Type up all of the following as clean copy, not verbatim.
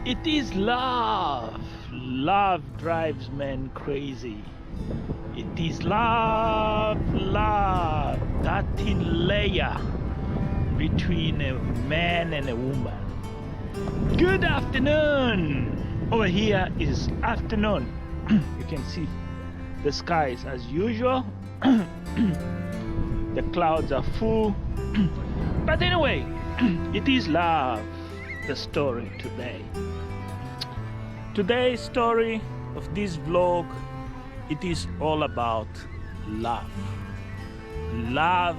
It is love. Love drives men crazy. It is love, love. That thin layer between a man and a woman. Good afternoon. Over here is afternoon. You can see the skies as usual. The clouds are full. But anyway, it is love, the story today. Today's story of this vlog, it is all about love. Love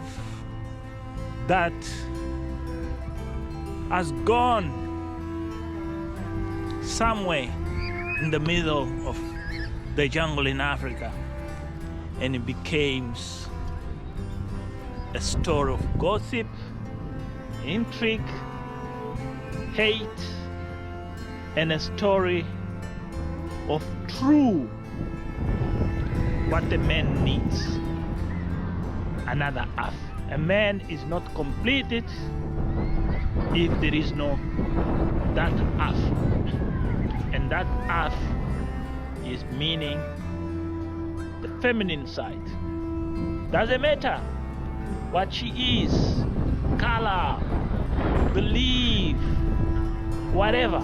that has gone somewhere in the middle of the jungle in Africa, and it became a story of gossip, intrigue, hate, and a story of true what a man needs. Another half. A man is not completed if there is no that half. And that half is meaning the feminine side. Doesn't matter what she is, color, belief, whatever.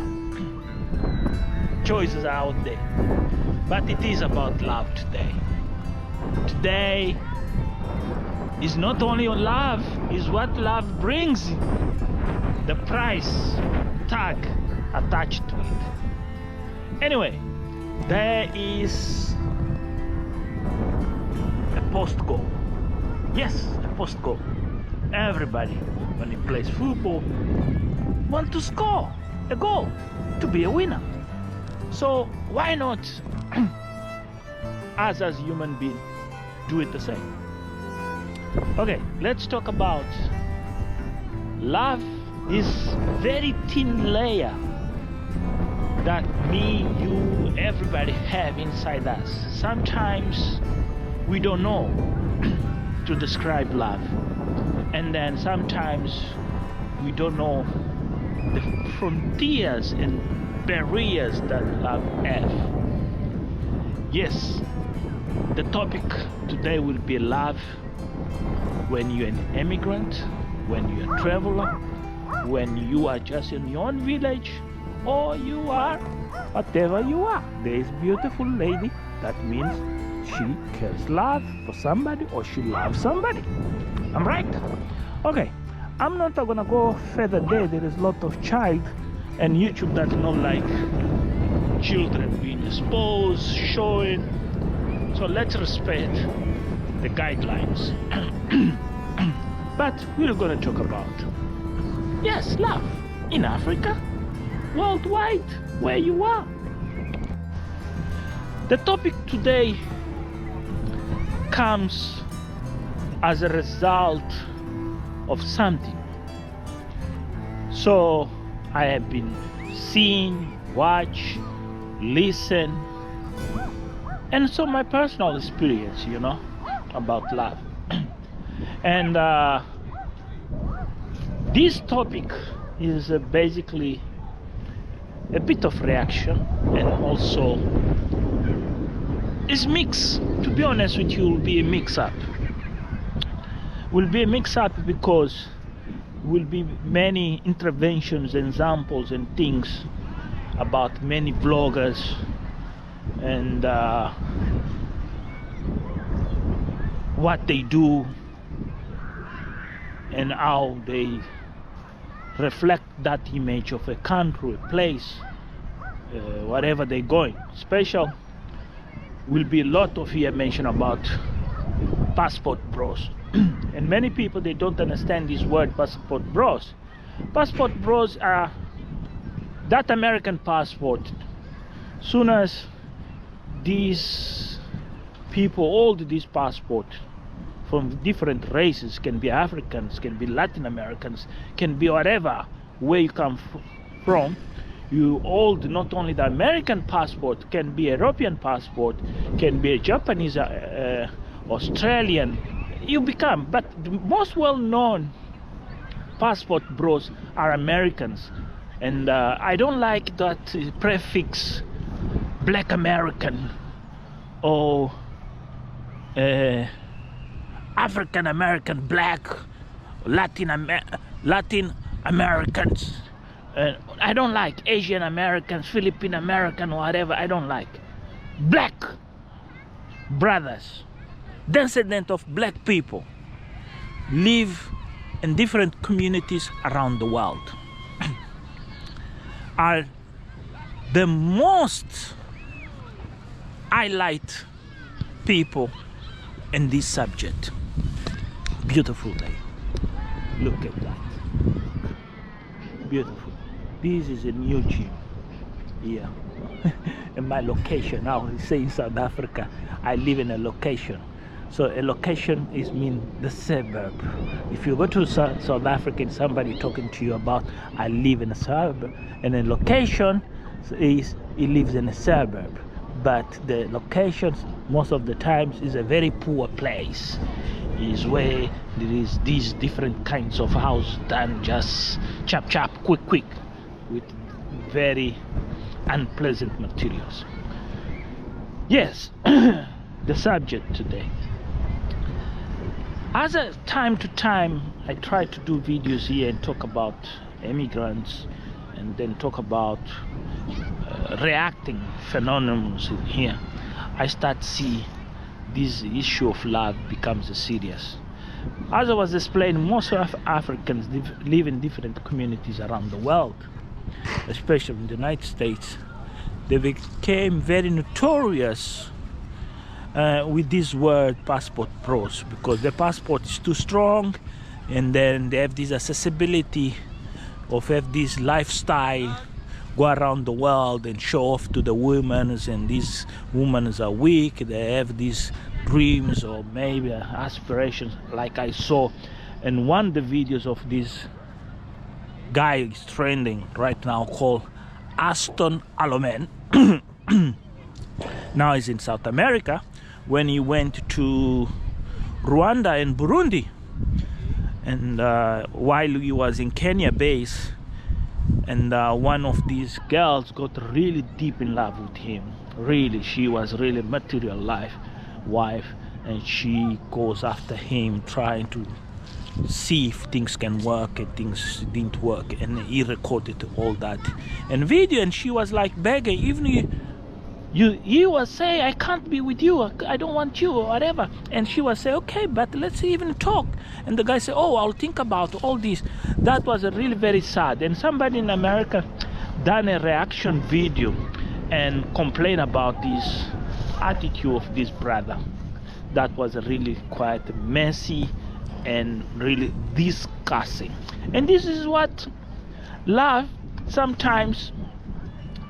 Choices are out there. But it is about love today. Today is not only on love, is what love brings. The price tag attached to it. Anyway, there is a post goal. Yes, a post goal. Everybody, when he plays football, wants to score a goal, to be a winner. So why not us as human beings do it the same? Okay, let's talk about love, this very thin layer that me, you, everybody have inside us. Sometimes we don't know to describe love, and then sometimes we don't know the frontiers and barriers that love have. Yes, the topic today will be love when you're an immigrant, when you're a traveler, when you are just in your own village, or you are whatever you are. There is a beautiful lady, that means she cares love for somebody or she loves somebody. I'm right? Okay, I'm not gonna go further there. There is a lot of child and YouTube that not like children being exposed, showing. So let's respect the guidelines. But we're gonna talk about, yes, love in Africa, worldwide, where you are. The topic today comes as a result of something. So I have been seeing, watch, listen, and so my personal experience, about love. And this topic is basically a bit of reaction, and also is mixed. To be honest with you, will be a mix-up. Will be a mix-up because will be many interventions, examples, and things about many vloggers and what they do and how they reflect that image of a country, a place, wherever they're going. Special will be a lot of here mention about passport bros. And many people, they don't understand this word passport bros. Passport bros are that American passport. Soon as these people hold this passport from different races, can be Africans, can be Latin Americans, can be whatever, where you come from, you hold not only the American passport, can be European passport, can be a Japanese, Australian, you become. But the most well-known passport bros are Americans, And I don't like that prefix Black American or African American, Black, Latin Americans. I don't like Asian Americans, Philippine American, whatever. I don't like. Black brothers, descendant of black people, live in different communities around the world, are the most highlight people in this subject. Beautiful day. Look at that. Beautiful. This is a new gym here. In my location now, I say in South Africa, I live in a location. So a location is mean the suburb. If you go to South Africa and somebody talking to you about I live in a suburb, and a location is he lives in a suburb. But the locations most of the times is a very poor place. Is where there is these different kinds of house done just chop chop quick with very unpleasant materials. Yes, the subject today. As a time to time I try to do videos here and talk about immigrants and then talk about reacting phenomena here, I start to see this issue of love becomes serious. As I was explaining, most of Africans live in different communities around the world, especially in the United States. They became very notorious with this word passport pros, because the passport is too strong, and then they have this accessibility of have this lifestyle, go around the world and show off to the women, and these women are weak, they have these dreams or maybe aspirations, like I saw in one of the videos of this guy is trending right now called Aston Alloman. Now he's in South America. When he went to Rwanda and Burundi, and while he was in Kenya base, and one of these girls got really deep in love with him. Really, she was really material wife, and she goes after him trying to see if things can work, and things didn't work, and he recorded all that in video, and she was like begging, even he was saying, I can't be with you, I don't want you, or whatever. And she was saying, okay, but let's even talk. And the guy said, oh, I'll think about all this. That was really very sad. And somebody in America done a reaction video and complained about this attitude of this brother. That was really quite messy and really disgusting. And this is what love sometimes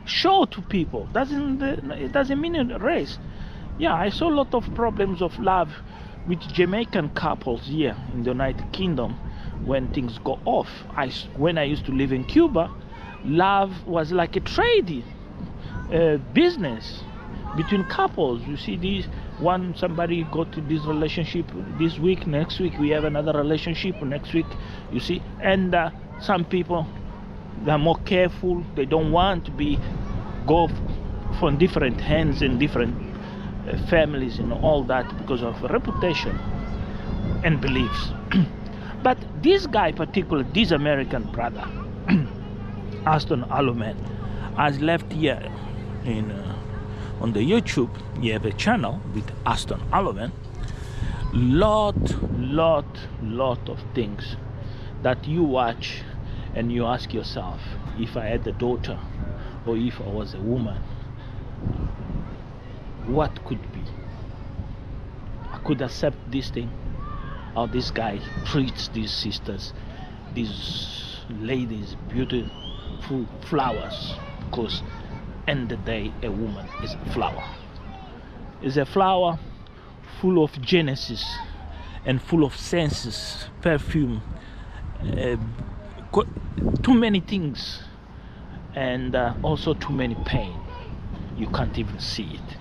show to people. It doesn't mean a race. Yeah, I saw a lot of problems of love with Jamaican couples here in the United Kingdom when things go off. When I used to live in Cuba, love was like a trade business between couples. You see, somebody got to this relationship this week, next week we have another relationship, next week, you see. And some people, they're more careful, they don't want to go from different hands and different families and all that because of reputation and beliefs. But this guy particularly, this American brother, Aston Alloman, has left here on the YouTube. You have a channel with Aston Alloman. Lot of things that you watch and you ask yourself, if I had a daughter or if I was a woman, what could be? I could accept this thing, how this guy treats these sisters, these ladies, beautiful flowers, because end the day a woman is a flower. Is a flower full of genesis and full of senses, perfume, too many things, and also too many pain. You can't even see it.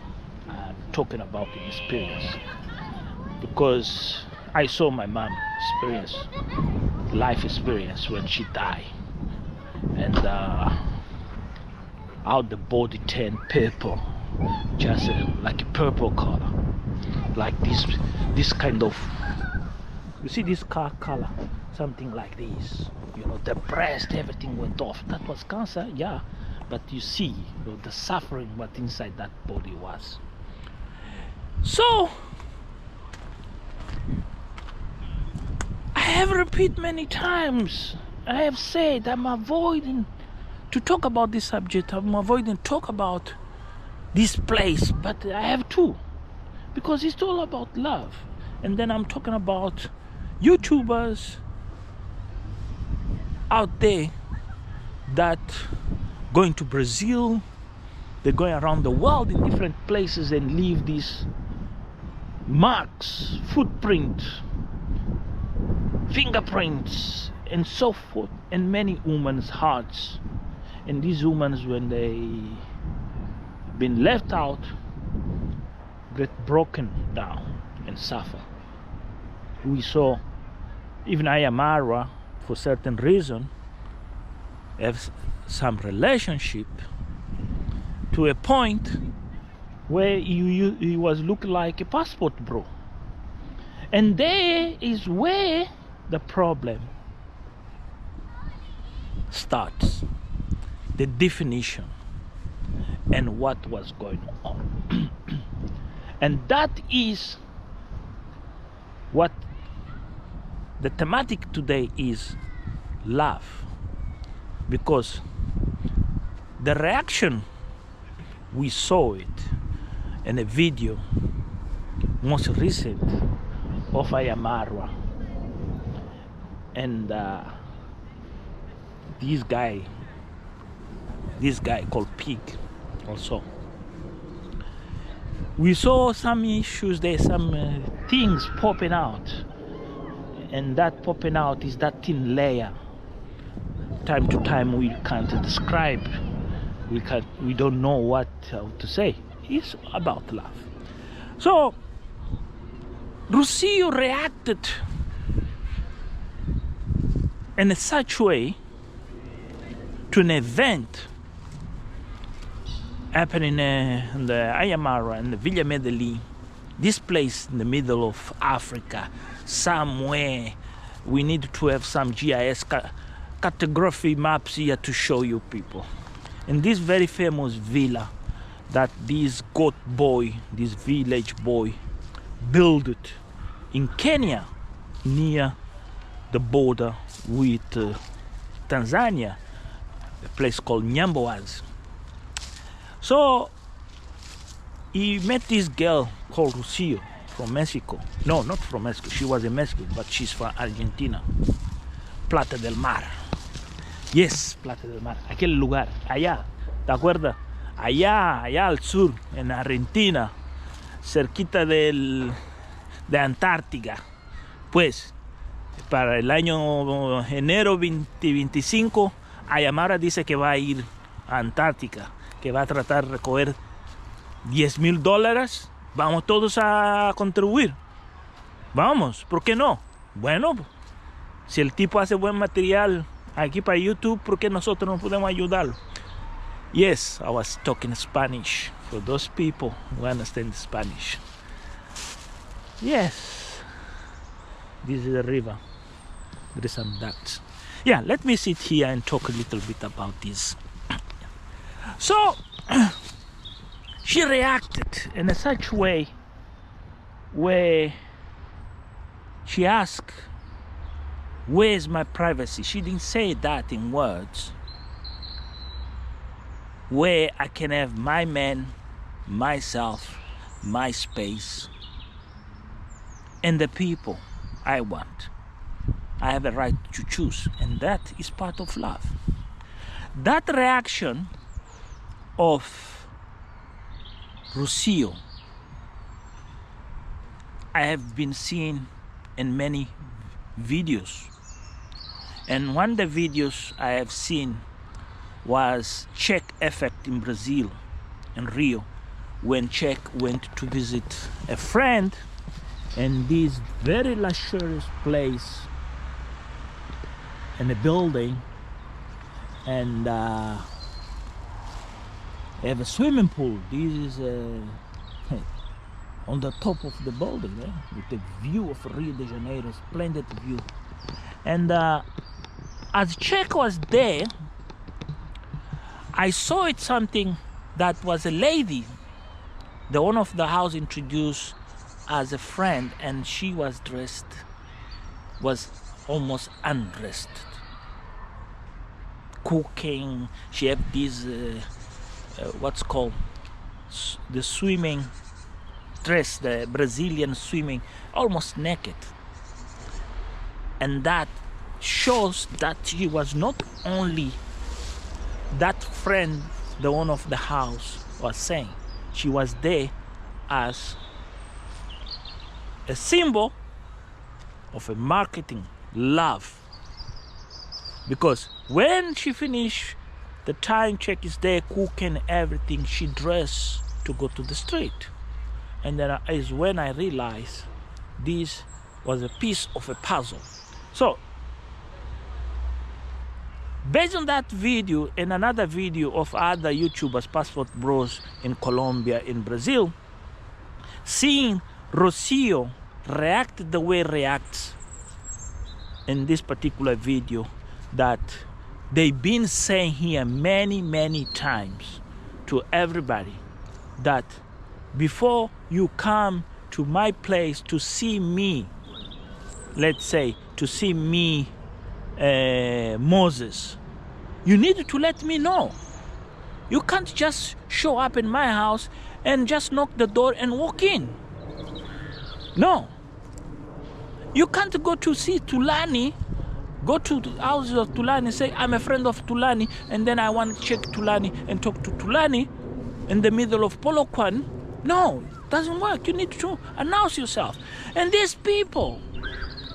I'm talking about the experience, because I saw my mom experience life experience when she died, and how the body turned purple, just like a purple color, like this kind of, you see this car color, something like this, you know, the breast, everything went off. That was cancer, yeah, but you see, you know, the suffering what inside that body was. So I have repeated many times, I have said I'm avoiding to talk about this subject, I'm avoiding to talk about this place, but I have to, because it's all about love. And then I'm talking about YouTubers out there that going to Brazil, they're going around the world in different places and leave these marks, footprint, fingerprints, and so forth, and many women's hearts. And these women, when they been left out, get broken down and suffer. We saw even Ayamara, for certain reason, have some relationship to a point where he was looking like a passport bro. And there is where the problem starts, the definition and what was going on. And that is what the thematic today is, love. Because the reaction, we saw it in a video most recent of Ayamarwa, and this guy called Pig also. We saw some issues there, some things popping out, and that popping out is that thin layer. Time to time we can't describe, we don't know what to say. It's about love. So Rocio reacted in such way to an event happening in the Ayamara and the Villa Medellin, this place in the middle of Africa, somewhere. We need to have some GIS cartography maps here to show you people. In this very famous villa that this goat boy, this village boy, built it in Kenya, near the border with Tanzania, a place called Nyamboaz. So he met this girl called Rocio from Mexico. No, not from Mexico, she was a Mexican, but she's from Argentina. Plata del Mar. Yes, Plata del Mar, aquel lugar, allá, ¿te acuerdas? Allá al sur, en Argentina, cerquita de Antártica. Pues, para el año enero 2025, Ayamara dice que va a ir a Antártica, que va a tratar de recoger $10,000. Vamos todos a contribuir. Vamos, ¿por qué no? Bueno, si el tipo hace buen material aquí para YouTube, ¿por qué nosotros no podemos ayudarlo? Yes, I was talking Spanish for those people who understand Spanish. Yes, this is the river. There is some ducks. Yeah, let me sit here and talk a little bit about this. So she reacted in a such way where she asked, where's my privacy? She didn't say that in words. Where I can have my man, myself, my space, and the people I want. I have a right to choose, and that is part of love. That reaction of Rocio, I have been seeing in many videos, and one of the videos I have seen was Check Effect in Brazil, in Rio, when Check went to visit a friend in this very luxurious place in a building, and they have a swimming pool. This is on the top of the building, with the view of Rio de Janeiro, splendid view. And as Check was there, I saw it something that was a lady. The owner of the house introduced as a friend, and she was dressed, was almost undressed, cooking. She had this what's called the swimming dress, the Brazilian swimming, almost naked. And that shows that she was not only that friend the owner of the house was saying, she was there as a symbol of a marketing love. Because when she finished, the time Check is there cooking everything, she dressed to go to the street. And then is when I realized this was a piece of a puzzle. So based on that video and another video of other YouTubers, Passport Bros in Colombia, in Brazil, seeing Rocio react the way reacts in this particular video, that they've been saying here many times to everybody that before you come to my place to see me, let's say to see me, Moses, you need to let me know. You can't just show up in my house and just knock the door and walk in. No. You can't go to see Tulani, go to the houses of Tulani and say, I'm a friend of Tulani, and then I want to check Tulani and talk to Tulani in the middle of Polokwane. No, it doesn't work. You need to announce yourself. And these people,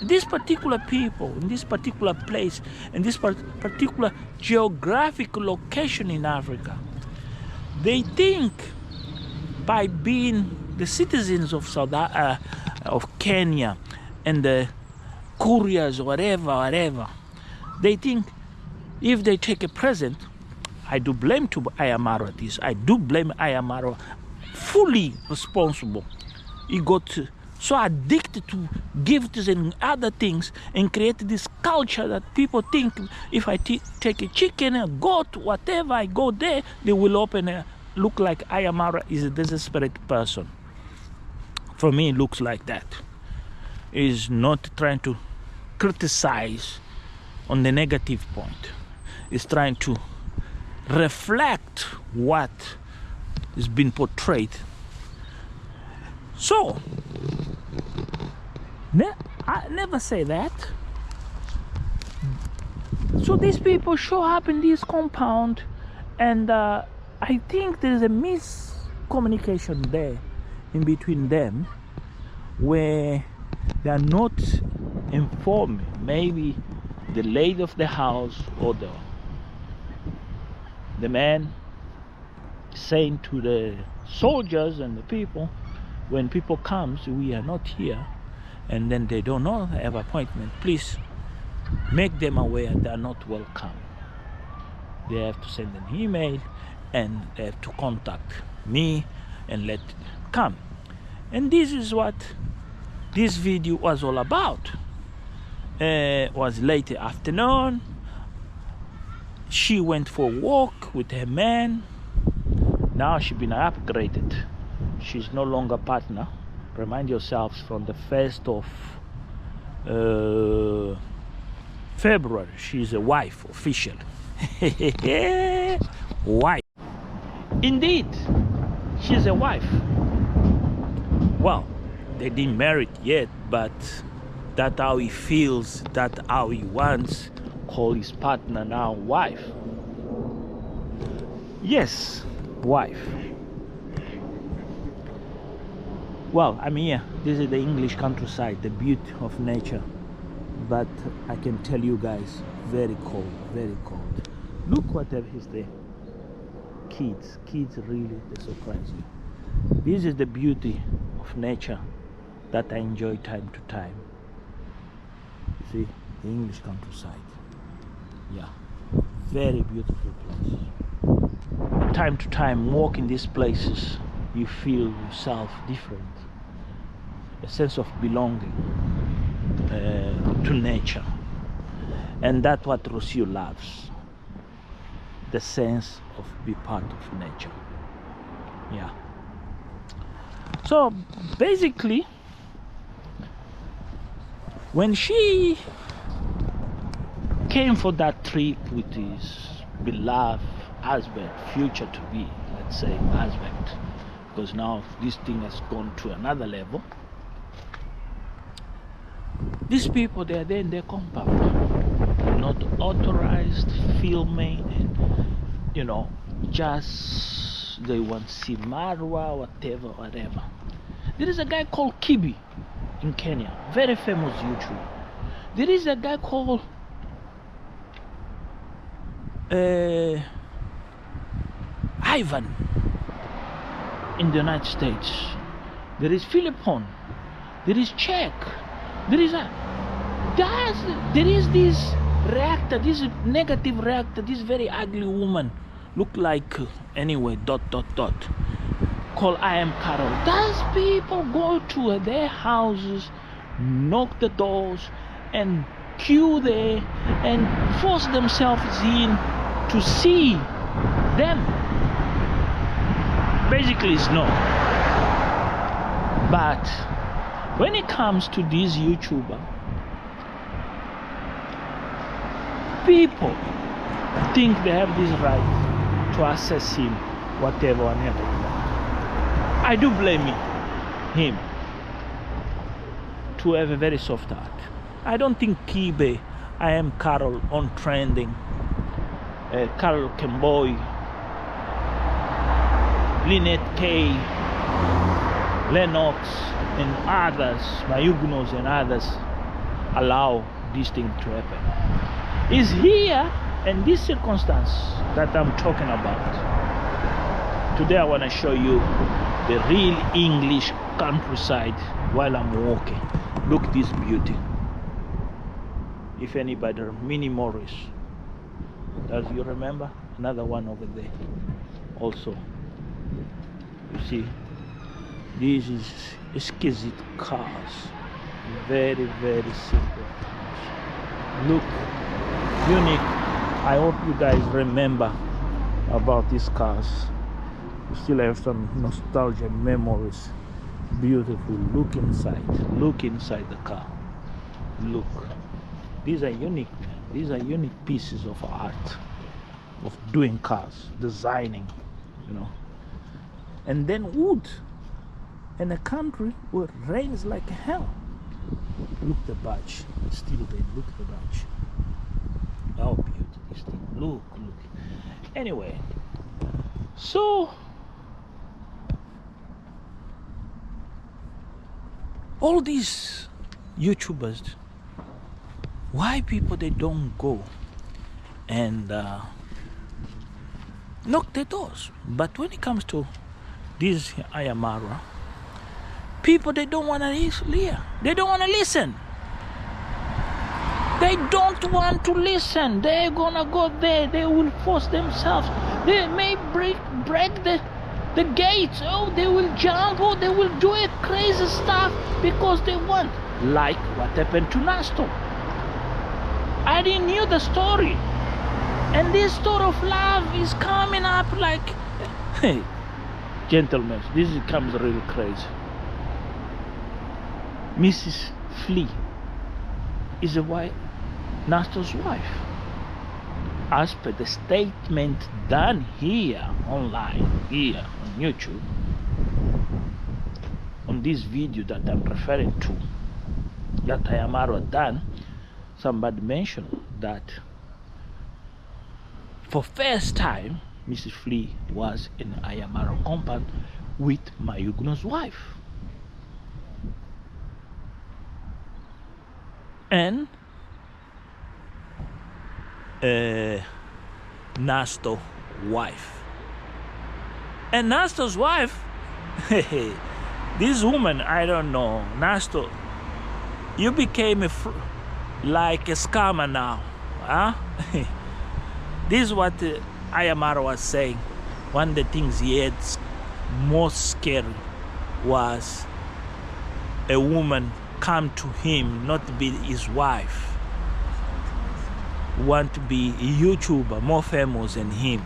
these particular people, in this particular place, in this particular geographic location in Africa, they think by being the citizens of of Kenya and the couriers, whatever, they think if they take a present, I do blame to Ayamaro this. I do blame Ayamaro, fully responsible. He got so addicted to gifts and other things and create this culture that people think if I take a chicken, a goat, whatever, I go there, they will open a look like Ayamara is a desperate person. For me, it looks like that. Is not trying to criticize on the negative point. It's trying to reflect what is being portrayed. So, I never say that. So these people show up in this compound, and I think there's a miscommunication there in between them, where they are not informing maybe the lady of the house or the man saying to the soldiers and the people, when people comes, we are not here, and then they don't know they have appointment, please make them aware they are not welcome. They have to send an email and they have to contact me and let them come. And this is what this video was all about. It was late afternoon. She went for a walk with her man. Now she's been upgraded. She's no longer partner. Remind yourselves, from the 1st of February, she's a wife officially. Wife. Indeed, she's a wife. Well, they didn't marry yet, but that's how he feels, that's how he wants, call his partner now wife. Yes, wife. Well, I'm here. This is the English countryside, the beauty of nature. But I can tell you guys, very cold, very cold. Look whatever is there. Kids really, they surprise you. This is the beauty of nature that I enjoy time to time. You see, the English countryside. Yeah. very beautiful place. Time to time, walking these places, you feel yourself different. A sense of belonging to nature. And that's what Rocio loves. The sense of be part of nature. Yeah. So basically, when she came for that trip with his beloved husband, future to be, let's say, husband, because now this thing has gone to another level. These people, they are there in their compound, not authorized filming, and just they want to see Marwa, whatever. There is a guy called Kibi in Kenya, very famous YouTuber. There is a guy called Ivan in the United States. There is Philippon. There is Czech. There is this reactor, this negative reactor, this very ugly woman, look like anyway, ... called I Am Carol. Those people go to their houses, knock the doors, and queue there, and force themselves in to see them. Basically, it's no. But when it comes to this YouTuber, people think they have this right to access him, whatever and everything. I do blame him to have a very soft heart. I don't think Kibe, I Am Carol on trending, Carol Kemboy, Lynette K, Lennox, and others, Mayugnos and others, allow this thing to happen. It's here in this circumstance that I'm talking about. Today I want to show you the real English countryside while I'm walking. Look this beauty. If anybody, Minnie Morris, does you remember? Another one over there also. You see, this is exquisite cars, very simple cars. Look, unique. I hope you guys remember about these cars. You still have some nostalgia memories. Beautiful. Look inside the car. Look, these are unique. These are unique pieces of art, of doing cars, designing, and then wood in a country where it rains like hell. Look the badge, still there. Look the badge. How beautiful this thing. Look. Anyway, so all these YouTubers, why people they don't go and knock the doors? But when it comes to this Ayamara, people they don't want to hear. They don't want to listen. They don't want to listen. They're gonna go there. They will force themselves. They may break the gates. Oh, they will jump. Oh, they will do a crazy stuff because they want. Like what happened to Nasto. I didn't knew the story. And this story of love is coming up like, hey, gentlemen, this becomes really crazy. Mrs. Flea is a wife, Nasto's wife. As per the statement done here online, here on YouTube, on this video that I'm referring to, that Ayamaro done, somebody mentioned that for first time Mrs. Flea was in Ayamaro compound with Mayugno's wife. And Nasto's wife. And Nasto's wife, this woman, I don't know, Nasto, you became like a scammer now, huh? this is what Ayamaro was saying. One of the things he had most scary was a woman come to him, not to be his wife, want to be a YouTuber more famous than him.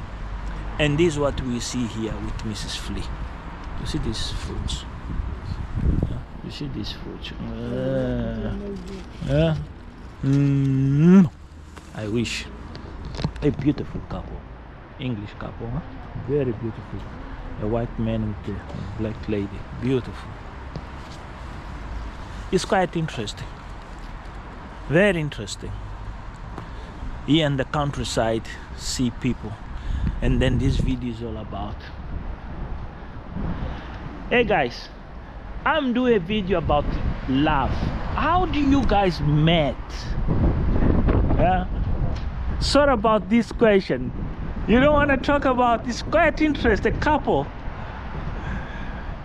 And this is what we see here with Mrs. Flea. You see these fruits? You see these fruits? I wish. A beautiful couple, English couple, huh? Very beautiful. A white man with a black lady, beautiful. It's quite interesting, very interesting. Here in the countryside, see people, and then this video is all about. Hey guys, I'm doing a video about love. How do you guys met? Yeah. Sorry about this question. You don't want to talk about this. Quite interesting couple.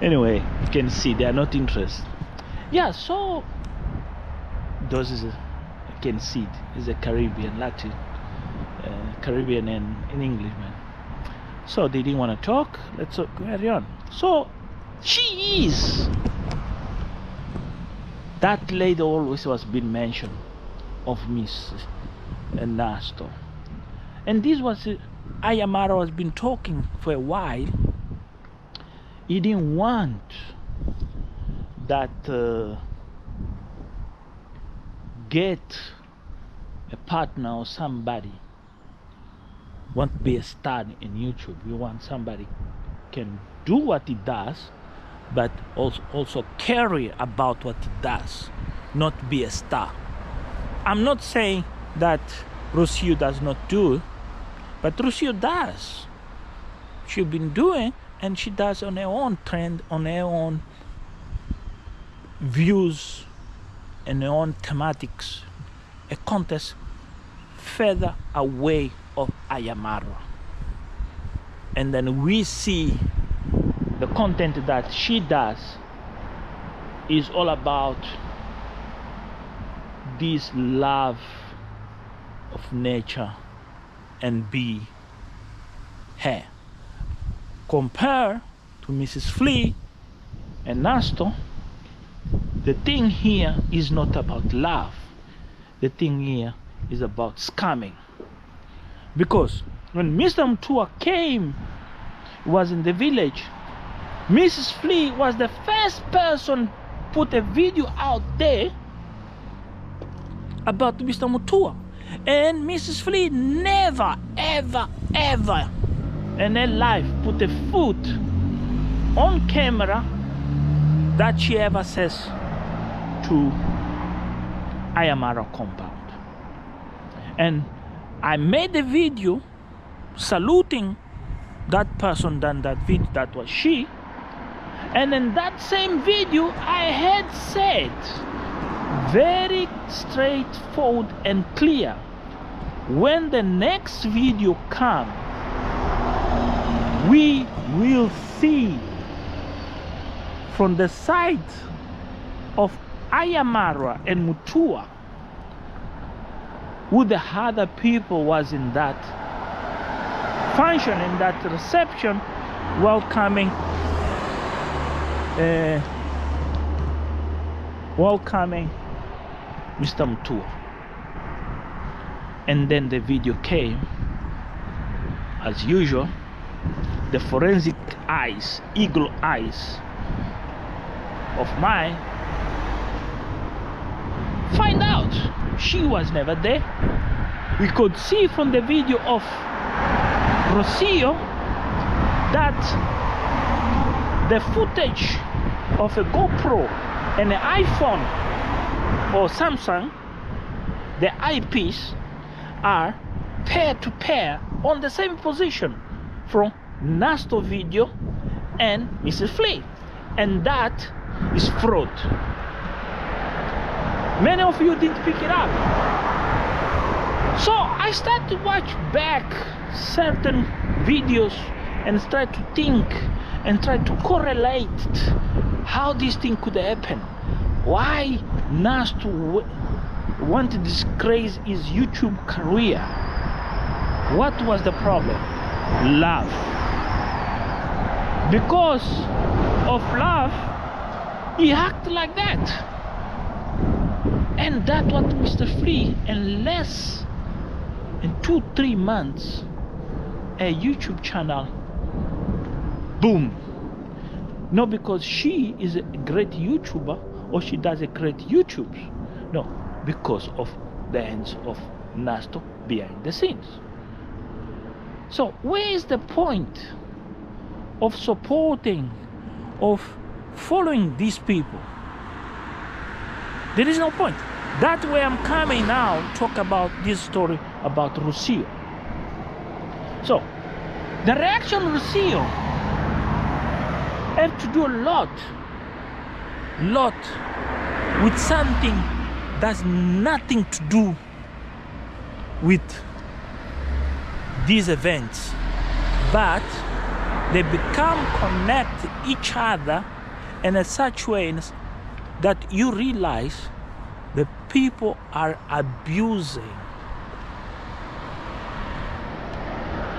Anyway, you can see they are not interested. Yeah, so those is you can see it is a Caribbean, Latin, Caribbean and in English, man. So they didn't want to talk. Let's carry on. So she is that lady always was been mentioned of Miss Nasto, and this was Ayamaro has been talking for a while. He didn't want that get a partner or somebody want to be a star in YouTube. You want somebody can do what he does, but also carry about what he does, not be a star. I'm not saying that Rocio does not do, but Rocio does. She's been doing, and she does on her own trend, on her own views, and her own thematics. A contest further away of Ayamaro. And then we see the content that she does is all about this love of nature and be her. Compare to Mrs. Flea and Nasto, the thing here is not about love. The thing here is about scamming. Because when Mr. Mtua came, was in the village, Mrs. Flea was the first person put a video out there about Mr. Mutua. And Mrs. Flea never, ever, ever in her life put a foot on camera that she ever says to Ayamaro compound. And I made a video saluting that person, done that video, that was she. And in that same video I had said very straightforward and clear, when the next video comes, we will see from the side of Ayamaro and Mutua who the other people was in that function, in that reception, welcoming Mr. Mutua. And then the video came, as usual, the forensic eyes, eagle eyes of mine find out she was never there. We could see from the video of Rocio that the footage of a GoPro and an iPhone or Samsung, the eyepiece, are pair to pair on the same position from Nasto video and Mrs. Flea, and that is fraud. Many of you didn't pick it up, so I started to watch back certain videos and try to think and try to correlate how this thing could happen. Why Nasto wanted to disgrace his YouTube career What was the problem? Love. Because of love, he acted like that. And that's what Mr. Flea, in less than 2-3 months, a YouTube channel, boom. Not because she is a great YouTuber or she does a great YouTube. No, because of the hands of Nasto behind the scenes. So where is the point of supporting, of following these people? There is no point. That's where I'm coming now, talk about this story about Rocio. So the reaction of Rocio have to do a lot with something that's nothing to do with these events, but they become connect each other in a such way that you realize the people are abusing,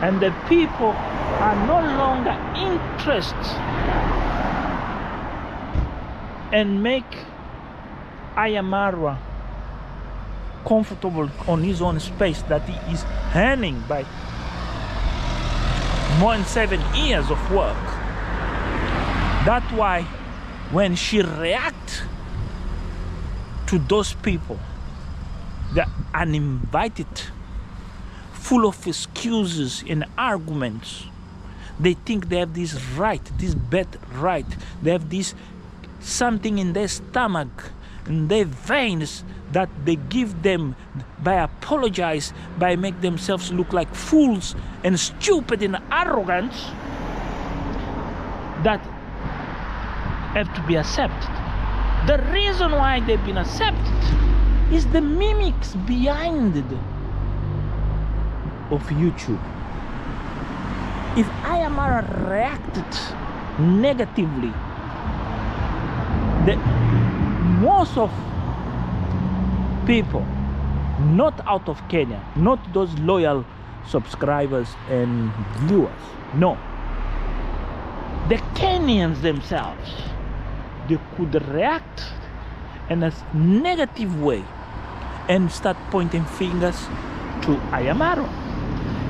and the people are no longer interested and make Ayamarwa comfortable on his own space that he is earning by more than 7 years of work. That's why when she reacts to those people, they're uninvited, full of excuses and arguments. They think they have this right, this bad right. They have this something in their stomach, in their veins, that they give them by apologize, by make themselves look like fools and stupid and arrogant, that have to be accepted. The reason why they've been accepted is the mimics behind it of YouTube. If Ayamara reacted negatively, most of people, not out of Kenya, not those loyal subscribers and viewers, no, the Kenyans themselves, they could react in a negative way and start pointing fingers to Ayamaro.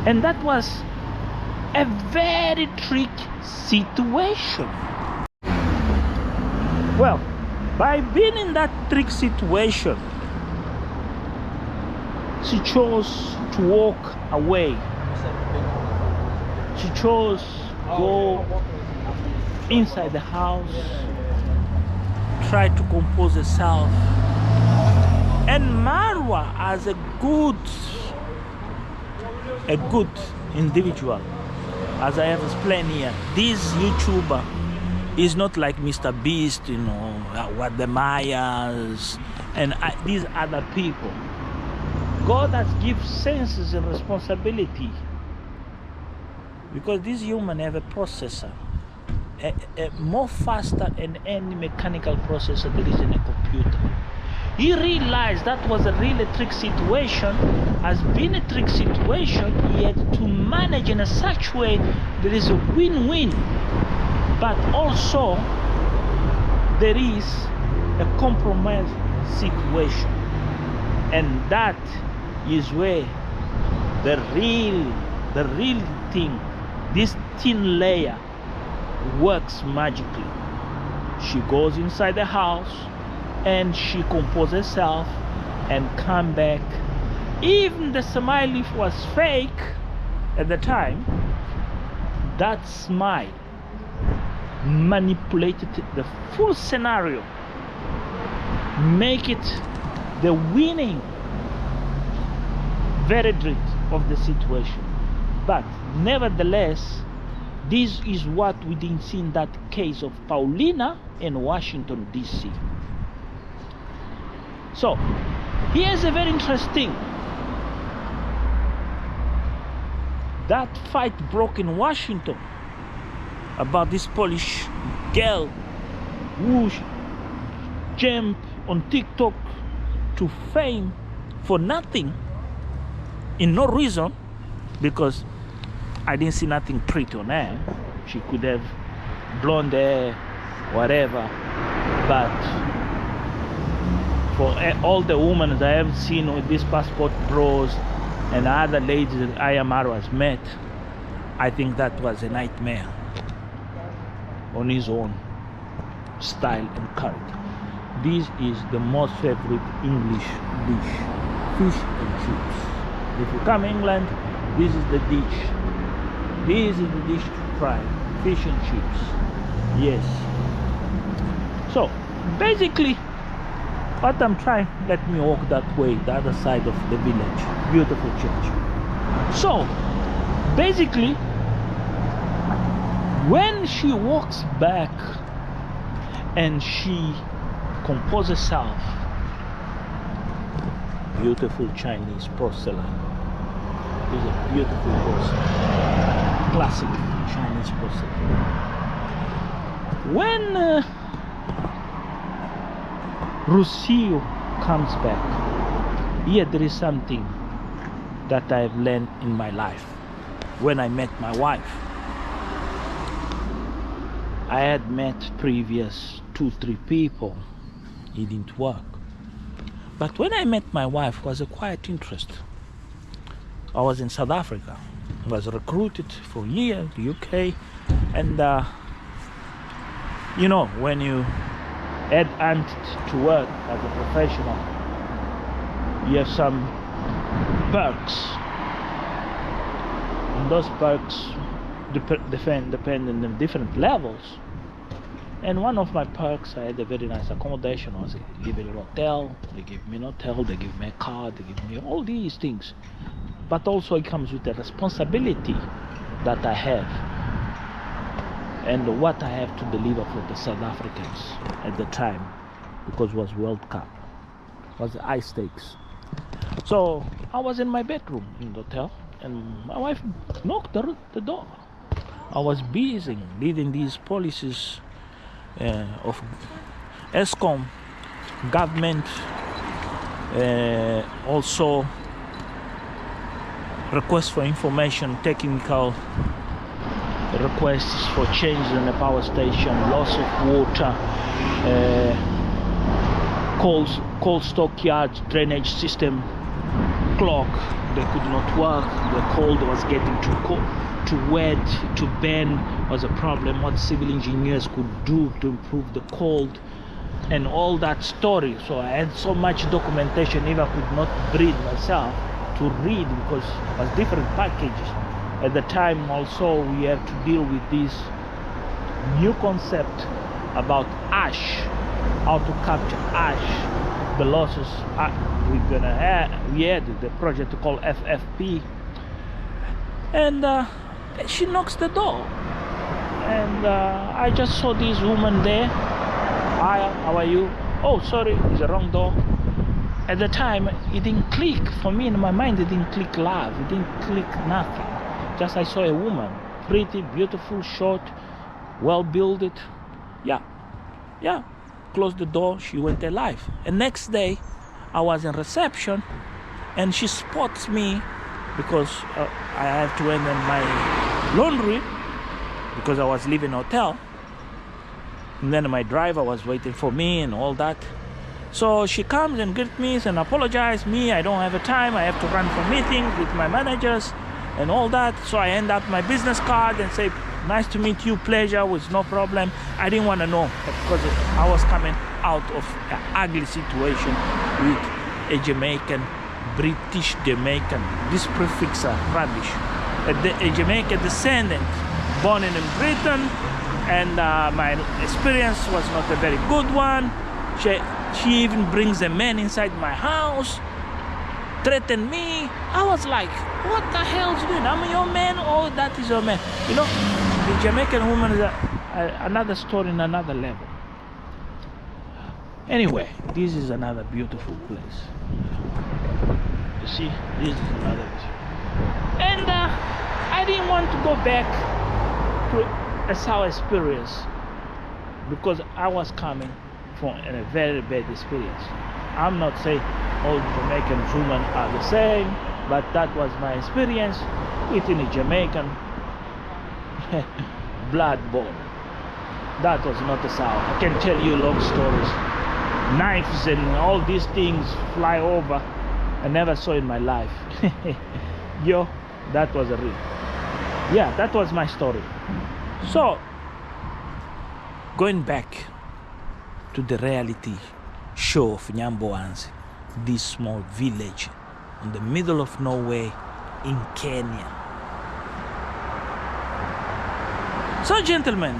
And that was a very tricky situation. Well, by being in that tricky situation, she chose to walk away. She chose to go inside the house, try to compose herself. And Marwa, as a good individual, as I have explained here, this YouTuber is not like Mr. Beast, you know, what the Mayas and these other people. God has given senses and responsibility, because this human have a processor, a more faster than any mechanical processor there is in a computer. He realized that was a really trick situation. Has been a trick situation. He had to manage in a such way there is a win-win, but also there is a compromise situation, and that is where the real thing, this thin layer, works magically. She goes inside the house and she composes herself and come back. Even the smile was fake at the time, that smile manipulated the full scenario, make it the winning verdict of the situation. But nevertheless, this is what we didn't see in that case of Paulina in Washington, D.C. So here's a very interesting. That fight broke in Washington about this Polish girl who jumped on TikTok to fame for nothing, in no reason, because I didn't see nothing pretty on her. She could have blonde hair, whatever, but for all the women that I have seen with these passport bros and other ladies that Ayamaro has met, I think that was a nightmare on his own style and character. This is the most favorite English dish, fish and chips. If you come to England, this is the dish. This is the dish to try, fish and chips. Yes. So basically, what I'm trying, let me walk that way, the other side of the village. Beautiful church. So basically, when she walks back and she composes herself, beautiful Chinese porcelain. This is a beautiful porcelain, classic Chinese porcelain. When Rocio comes back, here there is something that I have learned in my life. When I met my wife, I had met previous 2-3 people. It didn't work. But when I met my wife, it was a quiet interest. I was in South Africa. I was recruited for a year, the UK, and you know, when you headhunted to work as a professional, you have some perks, and those perks depend on the different levels. And one of my perks, I had a very nice accommodation. I was living in a hotel. They gave me an hotel, they gave me a car, they gave me all these things. But also it comes with a responsibility that I have, and what I have to deliver for the South Africans at the time, because it was World Cup, it was high stakes. So I was in my bedroom in the hotel, and my wife knocked the door. I was busy leading these policies of ESCOM, government, also requests for information, technical requests for changes in the power station, loss of water, coal stockyards, drainage system clog, they could not work, the cold was getting too cold, too wet, to burn was a problem. What civil engineers could do to improve the cold and all that story. So I had so much documentation, even I could not breathe myself to read, because it was different packages. At the time also we had to deal with this new concept about ash, how to capture ash, the losses we had the project called FFP, and she knocks the door, and I just saw this woman there. Hi, how are you? Oh, sorry, it's the wrong door. At the time it didn't click for me, in my mind it didn't click love, it didn't click nothing. Just I saw a woman, pretty, beautiful, short, well built. Yeah, closed the door, she went alive. And next day I was in reception, and she spots me because I have to end my laundry because I was leaving a hotel, and then my driver was waiting for me and all that. So she comes and greets me and apologizes me, I don't have a time, I have to run for meetings with my managers and all that. So I hand out my business card and say, nice to meet you, pleasure, with no problem. I didn't want to know, because I was coming out of an ugly situation with a Jamaican, British Jamaican. This prefix are rubbish. A Jamaican descendant, born in Britain, and my experience was not a very good one. She even brings a man inside my house, threatened me. I was like, what the hell is doing? I'm your man, or that is your man? You know, the Jamaican woman is another story in another level. Anyway, this is another beautiful place. You see, this is another place. And I didn't want to go back to a sour experience, because I was coming from a very bad experience. I'm not saying all Jamaican women are the same, but that was my experience. within a Jamaican blood bond. That was not a sour. I can tell you long stories. Knives and all these things fly over. I never saw in my life. Yo, that was a real. Yeah, that was my story. So, going back to the reality show of Nyamboanzi, this small village in the middle of nowhere in Kenya. So, gentlemen,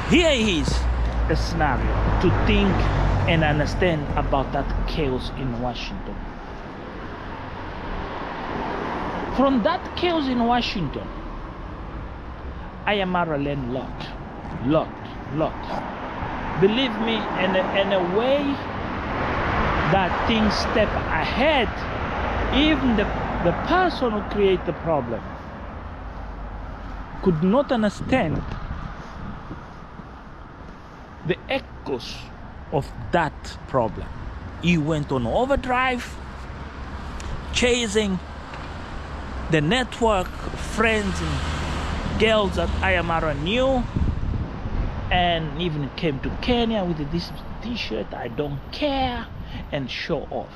here is a scenario to think and understand about that chaos in Washington. From that chaos in Washington, Ayamara learned lot. Believe me, in a way that things step ahead, even the person who created the problem could not understand the echoes of that problem. He went on overdrive, chasing the network of friends and girls that Ayamara knew, and even came to Kenya with this t-shirt, I don't care, and show off.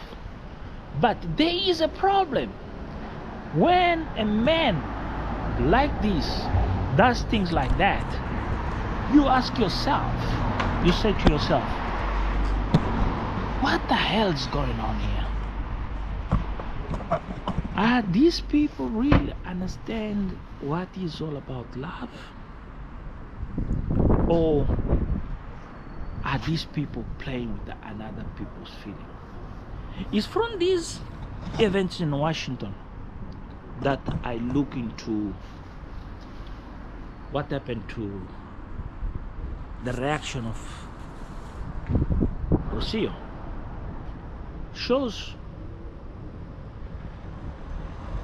But there is a problem. When a man like this does things like that, you ask yourself, you say to yourself, what the hell is going on here? Are these people really understand what is all about love? Or are these people playing with another people's feeling? It's from these events in Washington that I look into what happened to the reaction of Rocio. Shows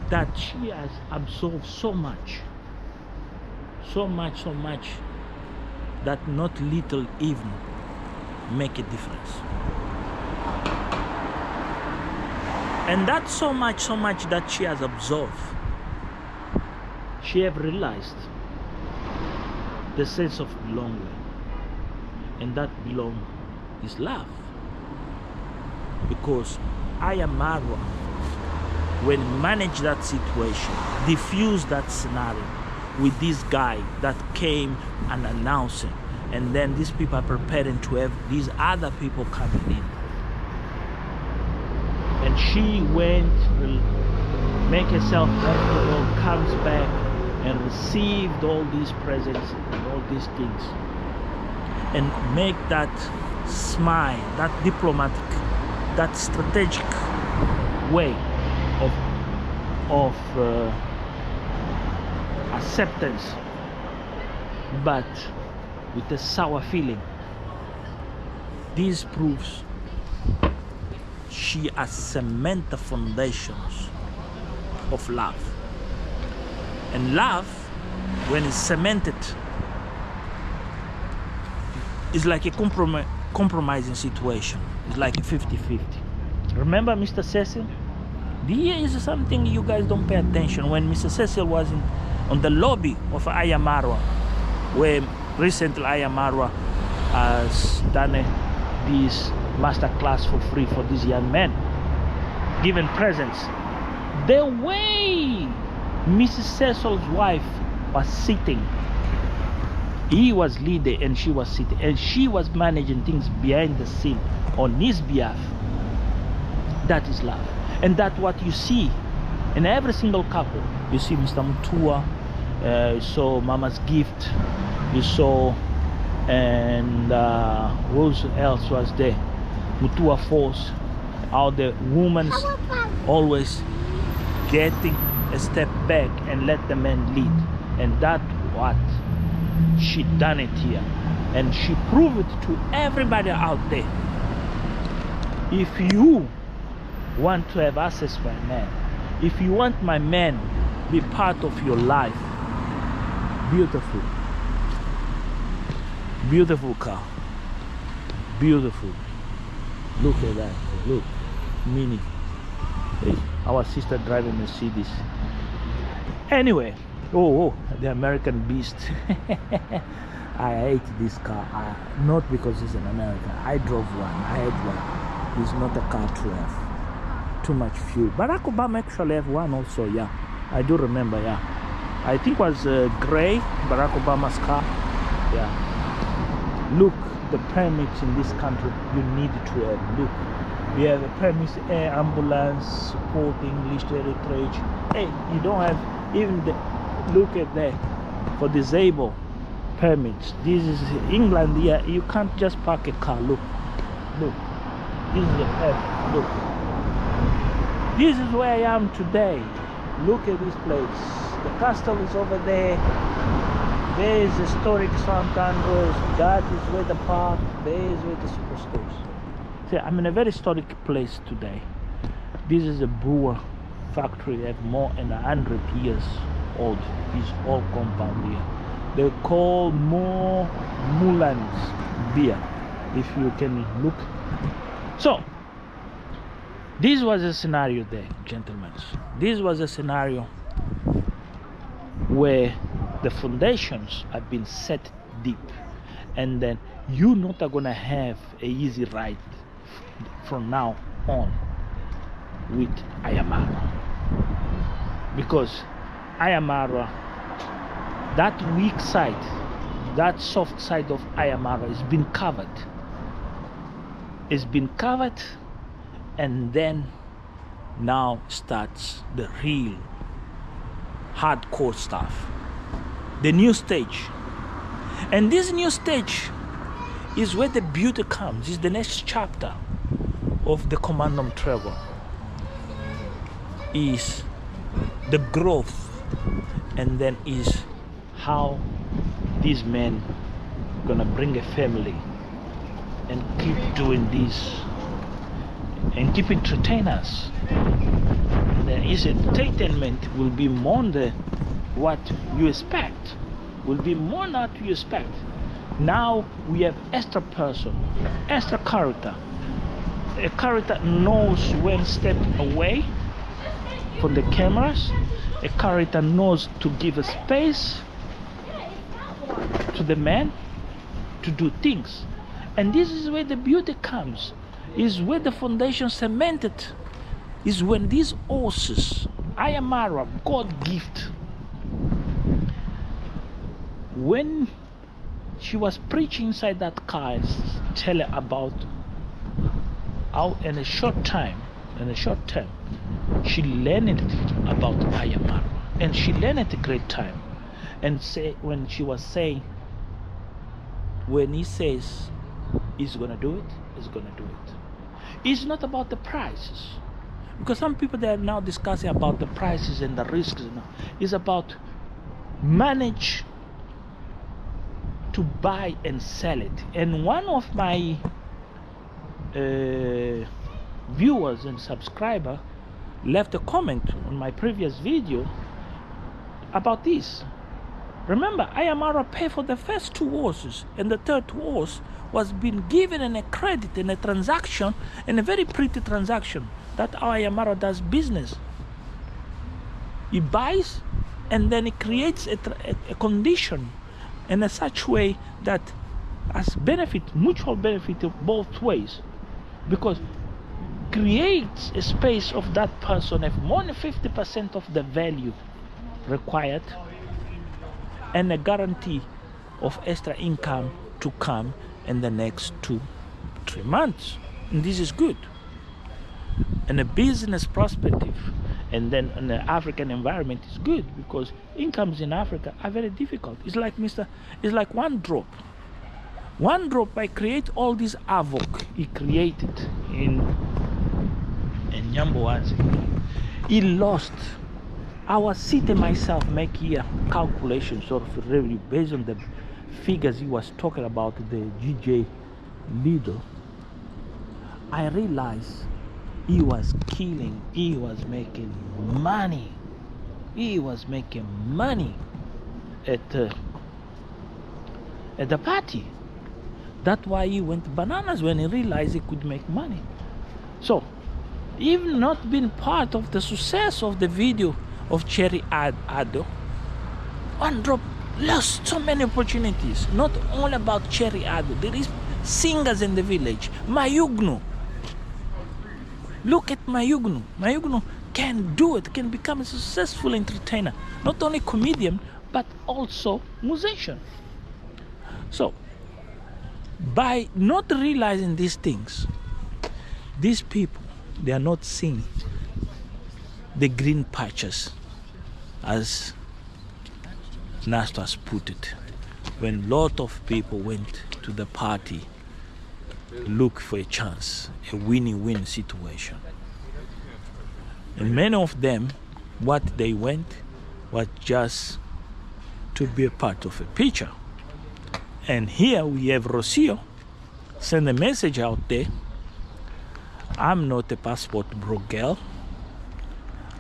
that she has absorbed so much that not little even make a difference. And that's so much that she has absorbed. She have realized the sense of belonging, and that belong is love. Because Ayamara, when managed that situation, diffused that scenario with this guy that came and announcing, and then these people are preparing to have these other people coming in. And she went, make herself comfortable, comes back and received all these presents and all these things, and make that smile, that diplomatic, that strategic way of acceptance, but with a sour feeling. This proves she has cemented the foundations of love. And love, when it's cemented, is like a compromising situation. It's like a 50-50. Remember Mr. Cecil? Here is something you guys don't pay attention. When Mr. Cecil was on the lobby of Ayamara, where recently Ayamara has done this master class for free for these young men, given presents. The way Mrs. Cecil's wife was sitting, he was leading and she was sitting, and she was managing things behind the scene on his behalf. That is love. And that's what you see in every single couple. You see Mr. Mutua, you saw Mama's Gift, you saw, and who else was there? Mutua Force. How the woman's always getting a step back and let the man lead. And that's what she done it here. And she proved it to everybody out there. If you want to have access to my man, if you want my man be part of your life, beautiful car, beautiful, look at that, look, Mini. Hey, our sister driving Mercedes, Anyway, oh, the American Beast. I hate this car, not because it's an American. I drove one, I had one. It's not a car to have. Too much fuel. Barack Obama actually have one also, yeah. I do remember, yeah. I think it was gray, Barack Obama's car. Yeah. Look, the permits in this country you need to have. Look, we have a permit, air ambulance, support English heritage. Hey, you don't have even the, look at that, for disabled permits. This is England. Yeah, you can't just park a car. Look, this is a permit. Look, this is where I am today. Look at this place. The castle is over there. There is historic St. Andrews. That is where the park. There is where the superstores. See, I'm in a very historic place today. This is a brewer factory. They have more than 100 years old. This whole compound here. They call more Mulan's beer, if you can look. So this was a scenario there, gentlemen. This was a scenario where the foundations have been set deep, and then you're not gonna have a easy ride from now on with Ayamara, because Ayamara, that weak side, that soft side of Ayamara has been covered. It's been covered, and then now starts the real hardcore stuff, the new stage. And this new stage is where the beauty comes. Is the next chapter of the Comando travel, is the growth, and then is how these men gonna bring a family and keep doing this and keep entertain us. Then his entertainment will be more than what you expect, will be more than what you expect. Now we have extra person, extra character. A character knows when to step away from the cameras. A character knows to give a space to the man to do things. And this is where the beauty comes, is where the foundation cemented, is when these horses, Ayamara, God gift, when she was preaching inside that car and tell her about how in a short time, she learned about Ayamara, and she learned at a great time. And say, when she was saying, when he says he's gonna do it, he's gonna do it. It's not about the prices, because some people, they are now discussing about the prices and the risks. It's about manage to buy and sell it. And one of my viewers and subscriber left a comment on my previous video about this. Remember, Ayamara paid for the first 2 horses, and the third horse was being given in a credit, in a transaction, in a very pretty transaction. That's how Ayamara does business. He buys, and then he creates a condition in a such way that has benefit, mutual benefit of both ways, because creates a space of that person have more than 50% of the value required, and a guarantee of extra income to come in the next 2-3 months. And this is good. In a business perspective, and then in the African environment is good, because incomes in Africa are very difficult. It's like one drop. One drop, I create all this havoc he created in Nyamboazi. He lost. I was sitting myself, make here calculations sort of revenue based on the figures he was talking about, the GJ leader. I realized he was killing, he was making money. He was making money at the party. That's why he went bananas when he realized he could make money. So, even not being part of the success of the video of Cherry Ado, one drop lost so many opportunities. Not all about Cherry Ado. There is singers in the village. Mayugno. Look at Mayugno. Mayugno can do it, can become a successful entertainer. Not only comedian, but also musician. So, by not realizing these things, these people, they are not seeing the green patches, as Nasto has put it, when a lot of people went to the party look for a chance, a win-win situation. And many of them, what they went was just to be a part of a picture. And here we have Rocio send a message out there. I'm not a passport broke girl.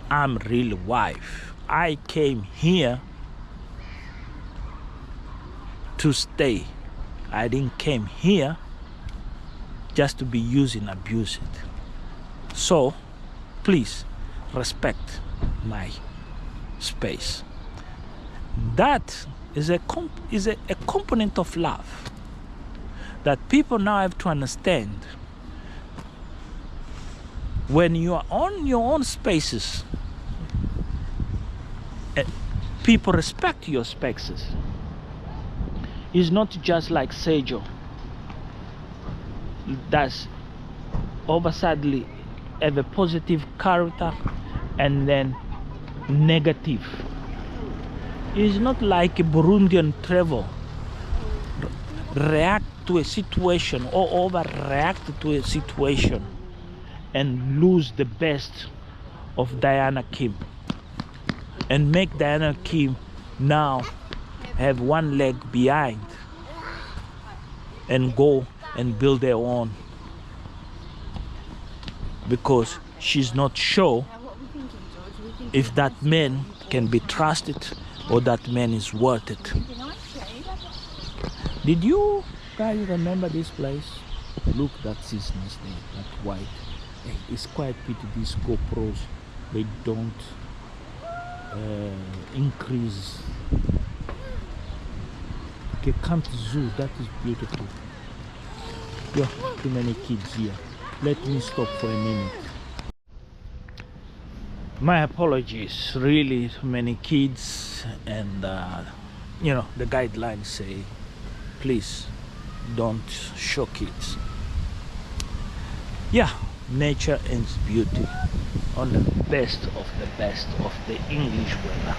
I'm real wife. I came here to stay. I didn't came here just to be used and abused. So please respect my space. That is a component of love that people now have to understand. When you are on your own spaces, people respect your spaces. It's not just like Sergio that's oversadly have a positive character and then negative. It's not like a Burundian travel react to a situation or overreact to a situation and lose the best of Diana Kim and make Diana Kim now have one leg behind and go and build their own because she's not sure if that man can be trusted or that man is worth it. Did you guys remember this place? Look, that's his nest there, that white. It's quite pity these GoPros, they don't increase. Okay, come to zoo, that is beautiful. Yeah, too many kids here. Let me stop for a minute. My apologies, really too many kids, and you know, the guidelines say please don't show kids. Yeah, nature and beauty on the best of the English weather.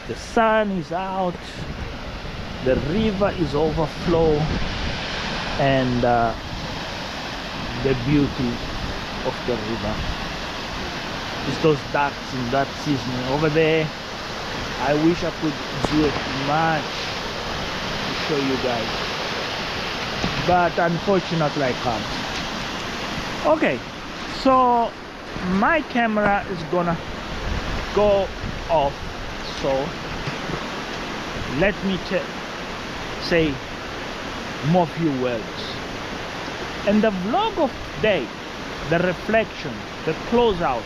The sun is out, the river is overflow, and the beauty of the river is those ducks in that season over there. I wish I could do it much to show you guys, but unfortunately I can't. Okay, so my camera is gonna go off, so let me say more few words. And the vlog of today, the reflection, the closeout,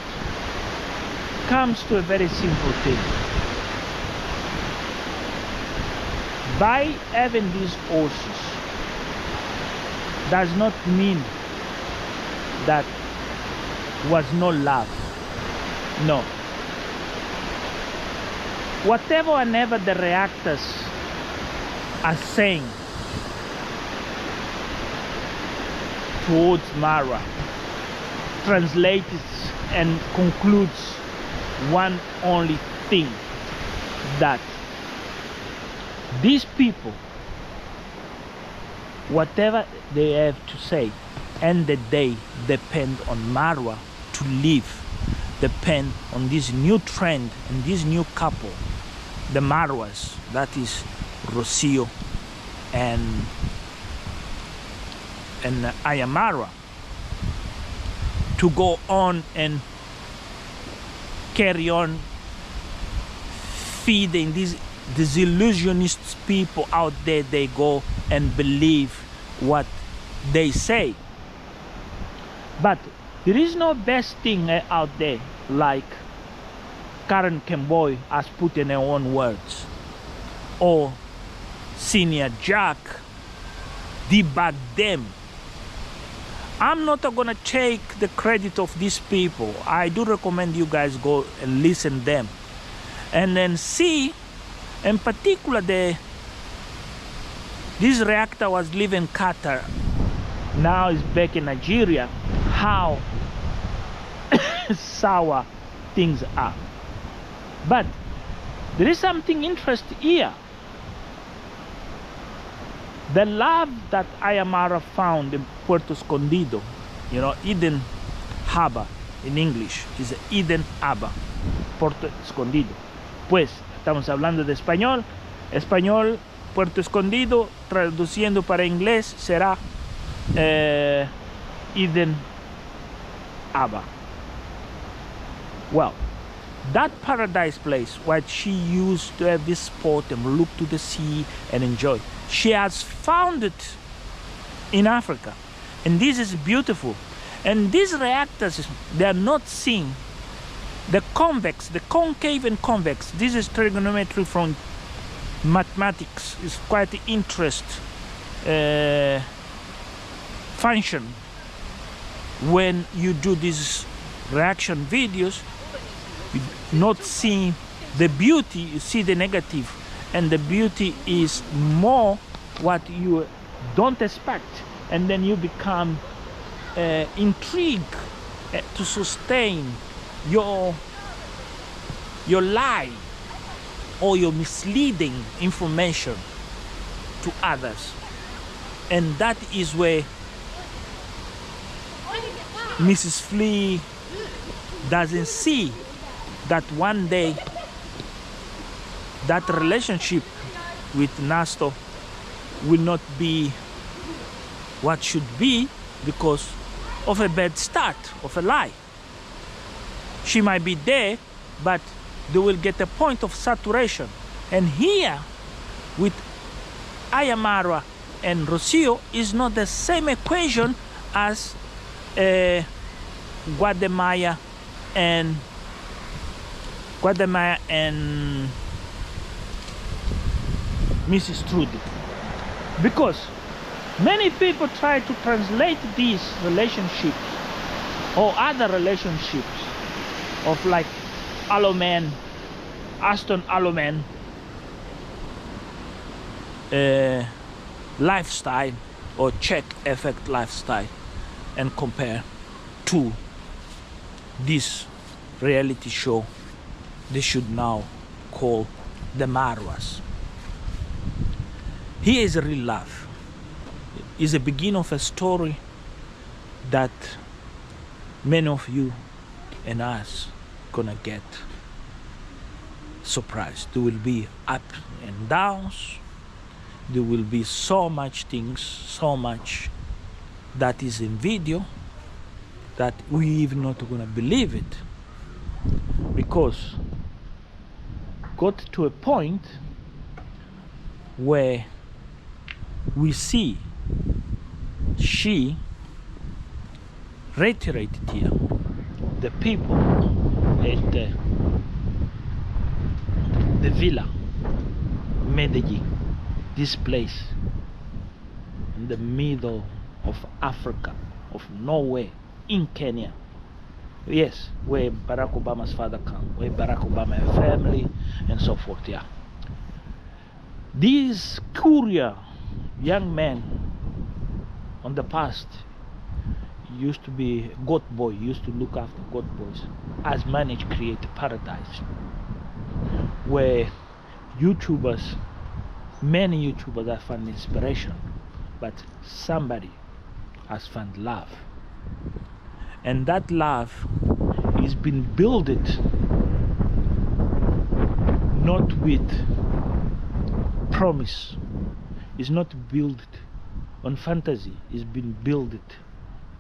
comes to a very simple thing. By having these horses does not mean that was no love. No. Whatever and ever the reactors are saying towards Mara translates and concludes one only thing, that these people, whatever they have to say, and the day depend on Marwa to live, depend on this new trend and this new couple, the Marwas, that is Rocio and Ayamara, to go on and carry on feeding these disillusionist people out there. They go and believe what they say. But there is no best thing out there like Karen Kemboy has put in her own words, or Senior Jack debug them. I'm not gonna take the credit of these people. I do recommend you guys go and listen them and then see, in particular, this reactor was living in Qatar, now is back in Nigeria, how sour things are. But there is something interesting here. The love that Ayamara found in Porto Escondido, you know, Eden Harbor in English, is Eden Harbor, Porto Escondido. Pues, estamos hablando de español. Español, Puerto Escondido, traduciendo para inglés será Eden Harbor. Well, that paradise place where she used to have this spot and look to the sea and enjoy, she has found it in Africa, and this is beautiful. And these reactors, they are not seen. The convex, the concave and convex, this is trigonometry from mathematics, is quite interesting function. When you do these reaction videos, you not see the beauty, you see the negative, and the beauty is more what you don't expect, and then you become intrigued to sustain your lie or your misleading information to others. And that is where Mrs. Flea doesn't see that one day that relationship with Nasto will not be what should be because of a bad start, of a lie. She might be there, but they will get a point of saturation. And here, with Ayamara and Rocio, is not the same equation as Guatemala and Mrs. Trudy. Because many people try to translate these relationships or other relationships of like Alloman, Aston Alloman lifestyle or check effect lifestyle and compare to this reality show they should now call the Marwas. Here is a real love. It's the beginning of a story that many of you and us gonna get surprised. There will be ups and downs. There will be so much things, so much that is in video that we even not gonna believe it, because got to a point where we see she reiterated here the people at the villa Medellin, this place in the middle of Africa, of nowhere, in Kenya. Yes, where Barack Obama's father came, where Barack Obama had family and so forth. Yeah, these courier young men on the past used to be goat boy, used to look after goat boys, has managed to create a paradise where YouTubers, many YouTubers have found inspiration, but somebody has found love. And that love is been built not with promise, is not built on fantasy, it's been built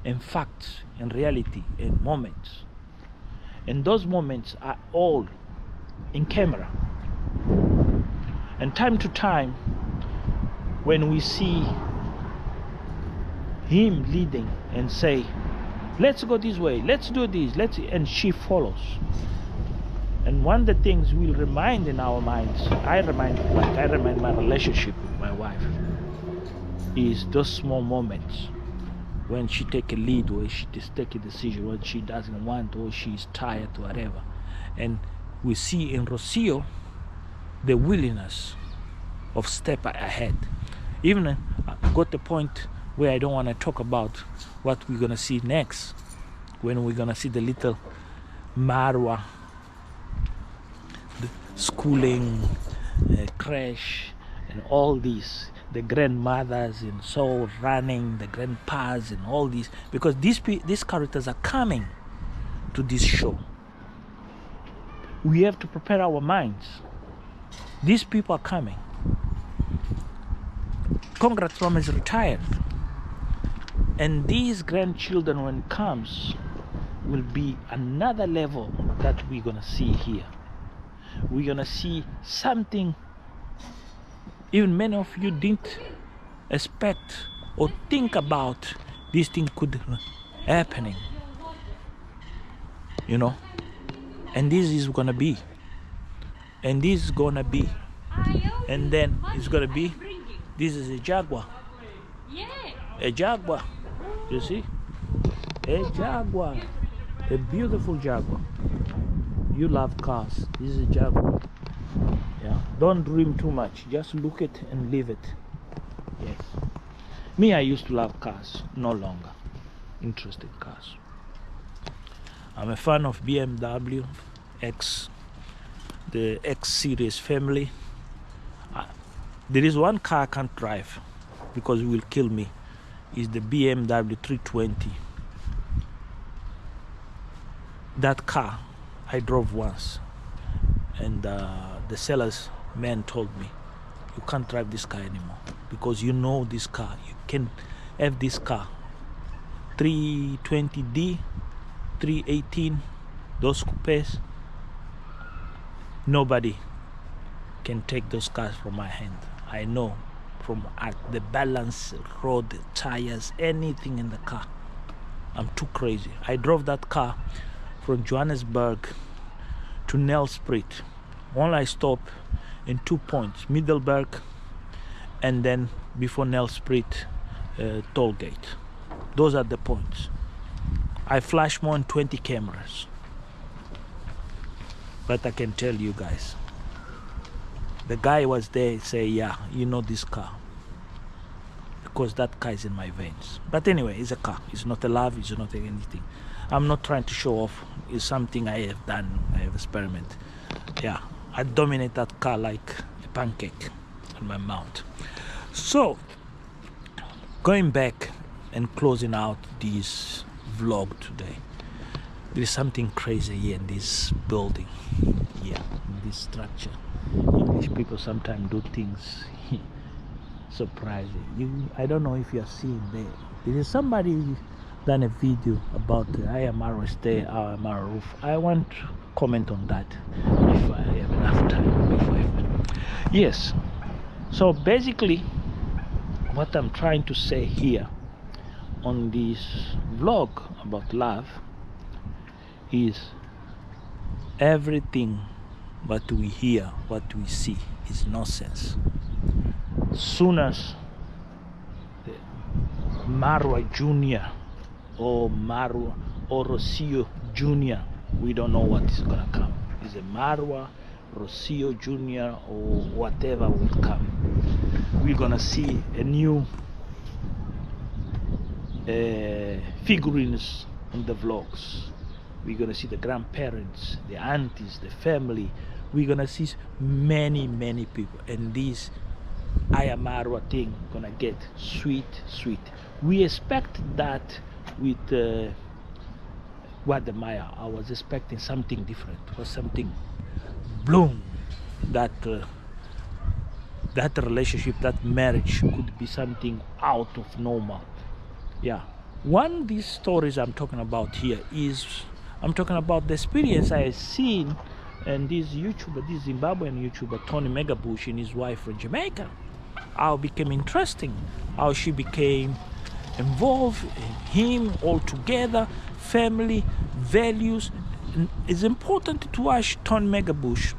in facts, in reality, in moments. And those moments are all in camera. And time to time, when we see him leading and say, let's go this way, let's do this, and she follows. And one of the things we'll remind in our minds, I remind my relationship with my wife, is those small moments when she take a lead, or she just take a decision, when she doesn't want, or she's tired, or whatever. And we see in Rocio the willingness of step ahead. Even I got the point where I don't want to talk about what we're gonna see next, when we're gonna see the little Marwa, the schooling, crash, and all these, the grandmothers and so running, the grandpas and all these, because these characters are coming to this show. We have to prepare our minds. These people are coming. Congrats, Mom is retired. And these grandchildren, when it comes, will be another level that we're gonna see here. We're gonna see something even many of you didn't expect or think about. This thing could happening, you know. And this is gonna be, and this is gonna be, and then it's gonna be. This is a jaguar. A jaguar. You see? A jaguar. A beautiful jaguar. You love cars. This is a jaguar. Yeah. Don't dream too much. Just look it and leave it. Yes. Me, I used to love cars. No longer interested in cars. I'm a fan of BMW X, the X series family. There is one car I can't drive because it will kill me. Is the BMW 320. That car I drove once, and the seller's man told me, you can't drive this car anymore because you know this car. You can have this car 320D, 318, those coupes. Nobody can take those cars from my hand. I know from the balance, road, tires, anything in the car. I'm too crazy. I drove that car from Johannesburg to Nelspruit. Only I stopped in 2 points, Middelburg, and then before Nelspruit toll gate. Those are the points. I flash more than 20 cameras. But I can tell you guys, the guy was there, say, yeah, you know this car, because that car is in my veins. But anyway, it's a car. It's not a love. It's not anything. I'm not trying to show off. It's something I have done. I have experiment. Yeah, I dominate that car like a pancake on my mouth. So, going back and closing out this vlog today, there is something crazy here in this building, here in this structure. English people sometimes do things surprising. I don't know if you are seeing there. There is somebody done a video about the IMR stay, IMR roof. I want to comment on that if I have enough time. Yes. So basically, what I'm trying to say here on this vlog about love is everything what we hear, what we see is nonsense. Soon as the Marwa Jr. or Marwa or Rocio Jr., we don't know what is gonna come. Is it Marwa, Rocio Jr. or whatever will come? We're gonna see a new figurines on the vlogs. We're gonna see the grandparents, the aunties, the family. We're gonna see many people, and this Ayamarwa thing gonna get sweet. We expect that with Guatemala. I was expecting something different, or something bloom, that that relationship, that marriage could be something out of normal. Yeah, one of these stories I'm talking about here is I'm talking about the experience I have seen, and this YouTuber, this Zimbabwean YouTuber Tony Megabush and his wife from Jamaica, how it became interesting, how she became involved in him all together, family, values, it's important to watch Tony Megabush.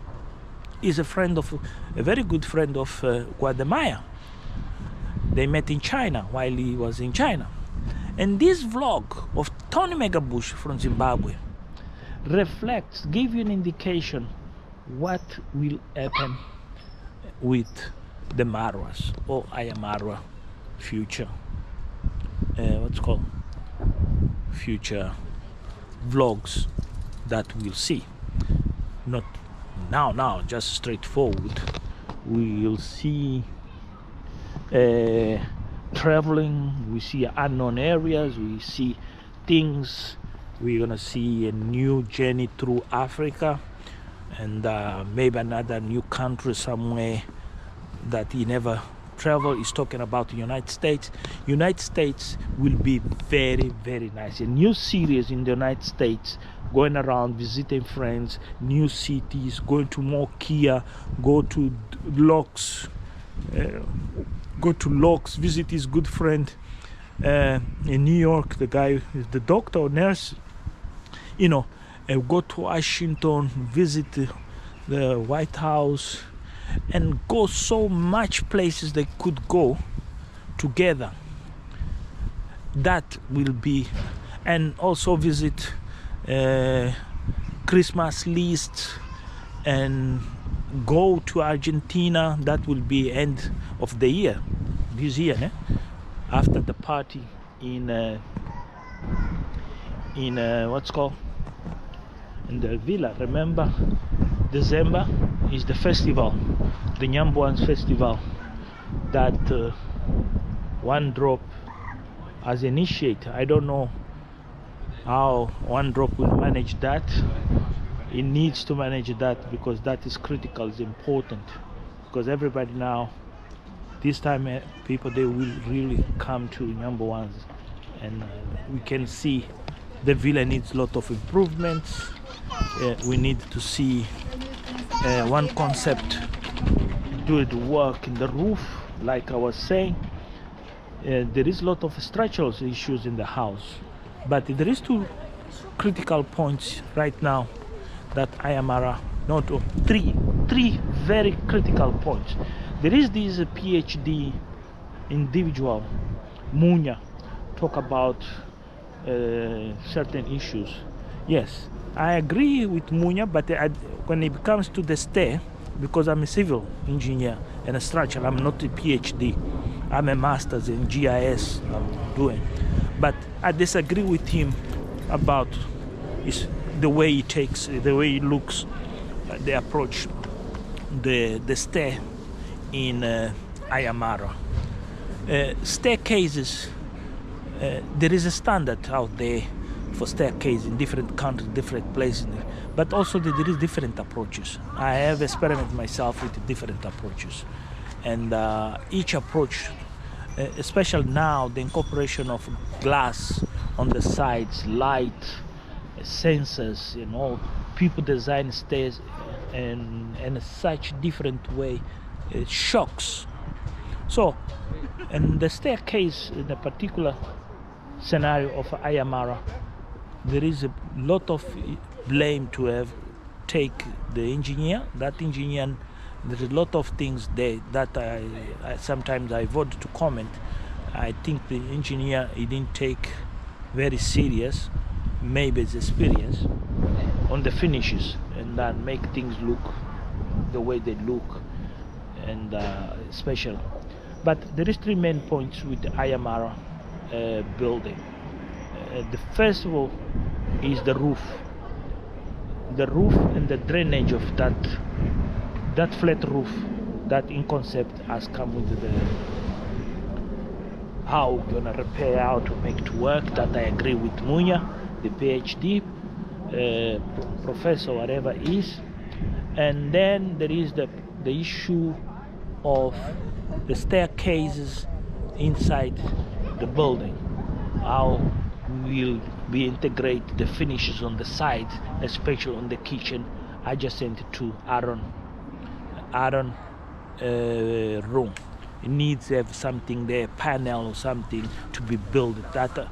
Is a very good friend of Guadamaya. They met in China while he was in China. And this vlog of Tony Megabush from Zimbabwe give you an indication what will happen with the Marwas or Ayamara future future vlogs that we'll see. Not now, just straightforward. We'll see traveling, we see unknown areas, we see things. We're gonna see a new journey through Africa, and maybe another new country somewhere that he never traveled. He's talking about the United States. United States will be very, very nice. A new series in the United States, going around visiting friends, new cities, going to more Kia, go to Locks, visit his good friend in New York, the guy, the doctor or nurse, go to Washington, visit the White House, and go so much places they could go together. That will be, and also visit Christmas list and go to Argentina. That will be end of the year, this year, after the party in the villa. Remember, December is the festival, the Nyambuans festival, that One Drop has initiated. I don't know how One Drop will manage that. It needs to manage that, because that is critical, it's important, because everybody now, this time people, they will really come to Nyambuans, and we can see the villa needs a lot of improvements. We need to see one concept do the work in the roof, like I was saying. There is a lot of structural issues in the house, but there is two critical points right now that Ayamara, three very critical points. There is this PhD individual, Munya, talk about certain issues. Yes, I agree with Munya, but when it comes to the stair, because I'm a civil engineer and a structural, I'm not a PhD. I'm a master's in GIS I'm doing. But I disagree with him about the way he takes, the way he looks, the approach, the stair in Ayamara. Staircases, there is a standard out there for staircase in different countries, different places, but also there is different approaches. I have experimented myself with different approaches, and each approach, especially now the incorporation of glass on the sides, light, sensors, people design stairs in such different way, it shocks. So, and the staircase in a particular scenario of Ayamara, there is a lot of blame to have take the engineer. That engineer, there's a lot of things there that I sometimes I avoid to comment. I think the engineer, he didn't take very serious, maybe his experience, on the finishes, and then make things look the way they look, and special. But there is three main points with the Ayamara building. The first of all is the roof. The roof and the drainage of that flat roof, that in concept has come with the how we're gonna repair, how to make it work. That I agree with Munya, the PhD professor, whatever is. And then there is the issue of the staircases inside the building. How will we integrate the finishes on the side, especially on the kitchen adjacent to Aaron room. It needs to have something there, panel or something to be built. That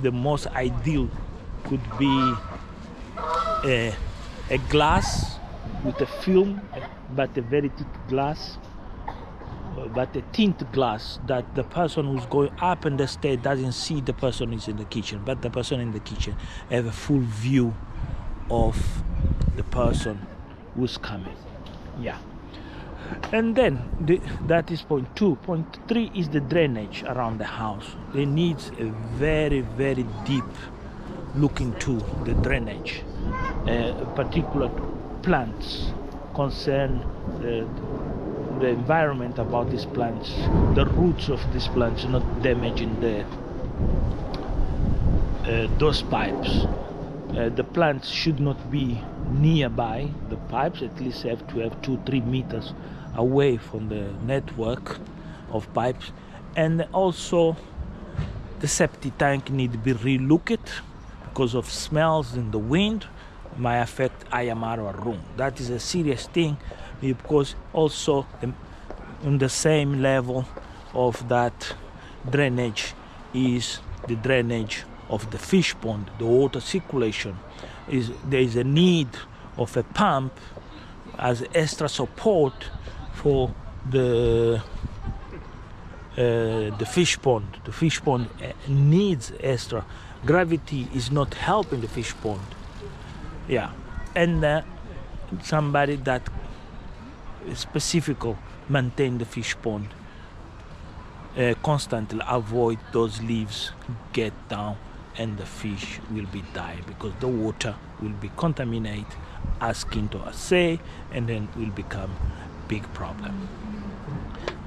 the most ideal could be a glass with a film, but a very thick glass, but a tint glass, that the person who's going up in the stairs doesn't see the person is in the kitchen, but the person in the kitchen have a full view of the person who's coming. Yeah. And then that is point 2. Point 3 is the drainage around the house. It needs a very, very deep look into the drainage. Particular plants concern the environment about these plants, the roots of these plants, not damaging those pipes. The plants should not be nearby the pipes, at least have to have 2-3 meters away from the network of pipes. And also the septic tank need to be relooked because of smells and the wind might affect Ayamara room. That is a serious thing, because also on the same level of that drainage is the drainage of the fish pond, the water circulation. There is a need of a pump as extra support for the fish pond. The fish pond needs extra. Gravity is not helping the fish pond. Yeah, and somebody that specifically maintain the fish pond, constantly avoid those leaves get down and the fish will be die, because the water will be contaminated asking to say, and then will become big problem.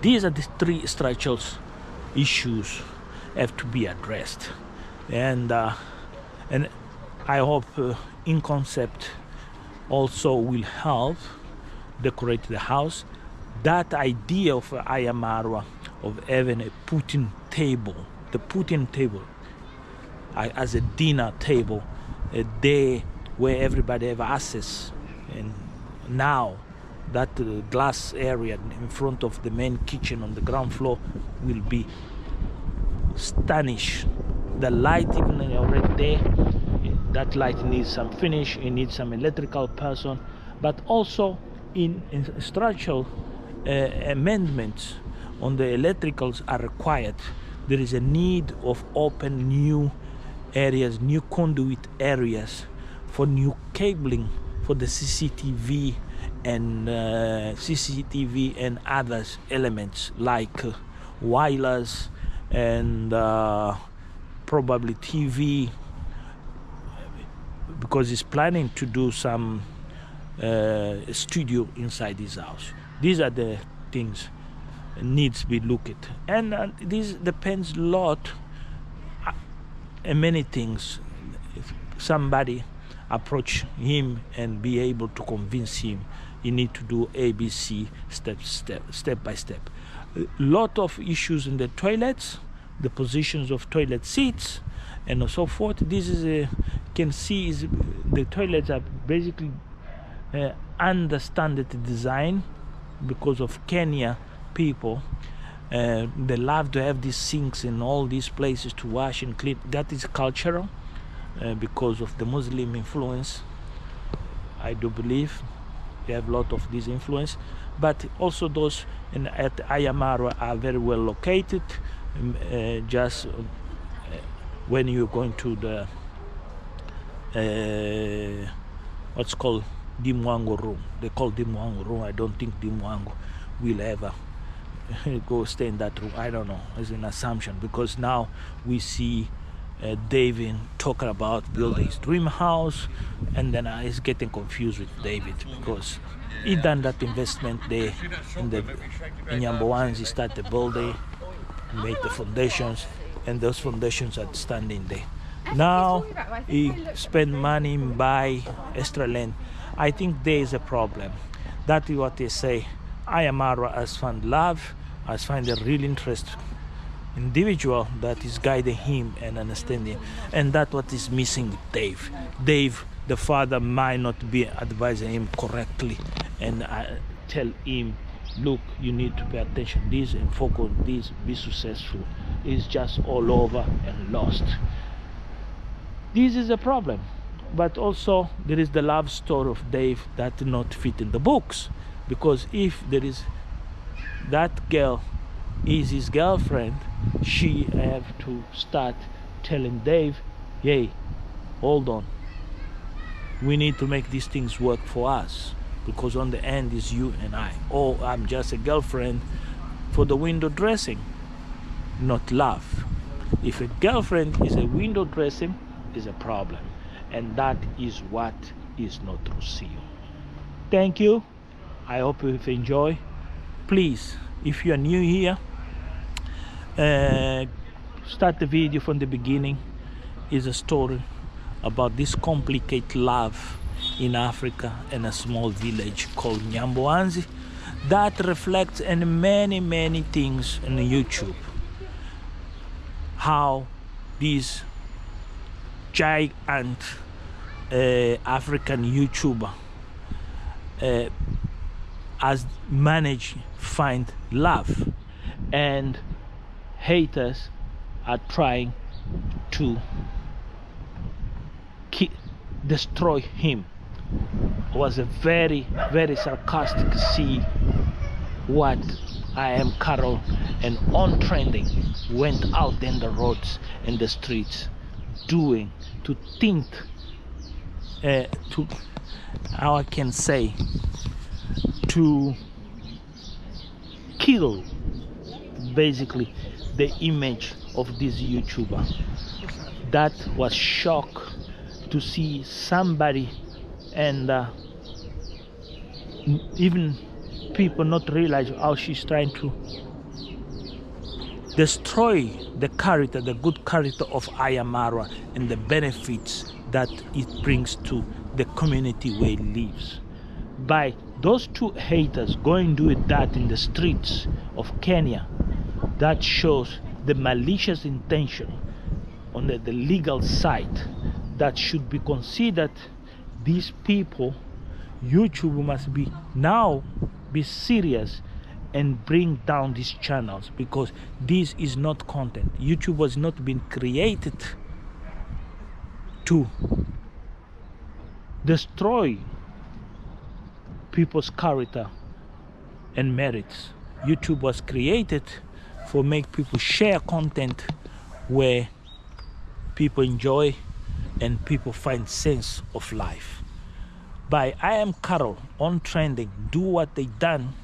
These are the 3 structural issues have to be addressed, and I hope in concept also will help decorate the house. That idea of Ayamara of having a Putin table, the Putin table as a dinner table, a day where everybody have access, and now that glass area in front of the main kitchen on the ground floor will be stunning. The light even already there, that light needs some finish, it needs some electrical person, but also in structural amendments on the electricals are required. There is a need of open new areas, new conduit areas for new cabling for the CCTV and others elements like wireless and probably TV, because he's planning to do some studio inside his house. These are the things needs to be looked at, and this depends a lot on many things. If somebody approach him and be able to convince him, you need to do ABC step by step. A lot of issues in the toilets, the positions of toilet seats and so forth. This is can see is the toilets are basically understandard design because of Kenya people. They love to have these sinks in all these places to wash and clean. That is cultural because of the Muslim influence. I do believe they have a lot of this influence, but also those at Ayamara are very well located. Just when you're going to the what's called Dimwango room, they call Dimwango room. I don't think Dimwango will ever go stay in that room. I don't know, as an assumption, because now we see David talking about building his dream house, and then he's getting confused with David because he done that investment there in Nyamboans. He started the building, made the foundations, and those foundations are standing there. Now he spend money and buy extra land. I think there is a problem. That is what they say. Ayamara has found love, has found a real interest individual that is guiding him and understanding, and that's what is missing with Dave. Dave, the father, might not be advising him correctly and tell him, look, you need to pay attention to this and focus on this, be successful. It's just all over and lost. This is a problem. but also there is the love story of Dave that did not fit in the books, because if there is that girl is his girlfriend, she have to start telling Dave, hey, hold on, we need to make these things work for us, because on the end is you and I. Oh, I'm just a girlfriend for the window dressing, not love. If a girlfriend is a window dressing, is a problem, and that is what is not Rocio. Thank you. I hope you've enjoyed. Please, if you are new here, start the video from the beginning. Is a story about this complicated love in Africa in a small village called Nyamboanzi that reflects in many things on YouTube. How these giant African YouTuber has managed to find love, and haters are trying to destroy him. It was a very sarcastic see what I Am Carol and On Trending went out in the roads and the streets doing to think to how I can say to kill basically the image of this YouTuber. That was shock to see somebody, and even people not realize how she's trying to destroy the character, the good character of Ayamara, and the benefits that it brings to the community where it lives. By those two haters going do that in the streets of Kenya, that shows the malicious intention on the legal side that should be considered. These people, YouTube must be now be serious and bring down these channels, because this is not content. YouTube was not been created to destroy people's character and merits. YouTube was created for make people share content where people enjoy and people find sense of life. By I Am Carol On Trending do what they done,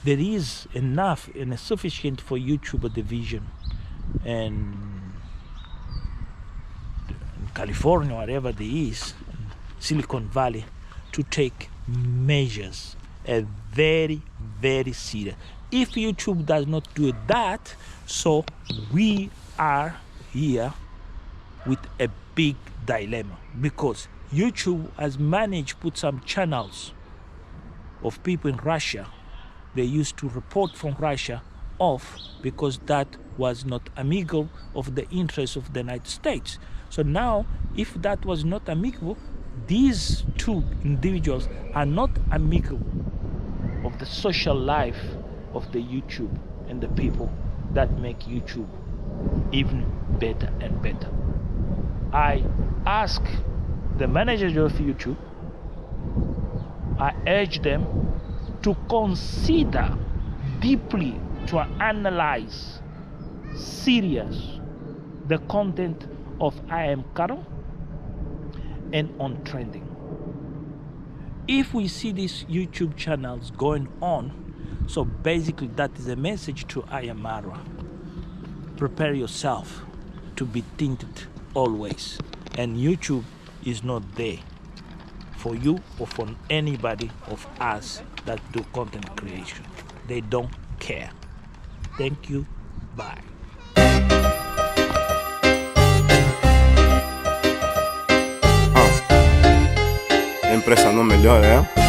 there is enough and sufficient for YouTube division and California, wherever there is, Silicon Valley, to take measures and very serious. If YouTube does not do that, so we are here with a big dilemma, because YouTube has managed to put some channels of people in Russia they used to report from Russia off, because that was not amiable of the interests of the United States. So now, if that was not amicable, these two individuals are not amicable of the social life of the YouTube and the people that make YouTube even better and better. I ask the managers of YouTube, I urge them to consider deeply, to analyze serious the content of I Am Carol and On Trending. If we see these YouTube channels going on, so basically that is a message to Ayamara. Prepare yourself to be tinted always, and YouTube is not there for you or for anybody of us that do content creation. They don't care. Thank you. Bye. A empresa não melhora, é?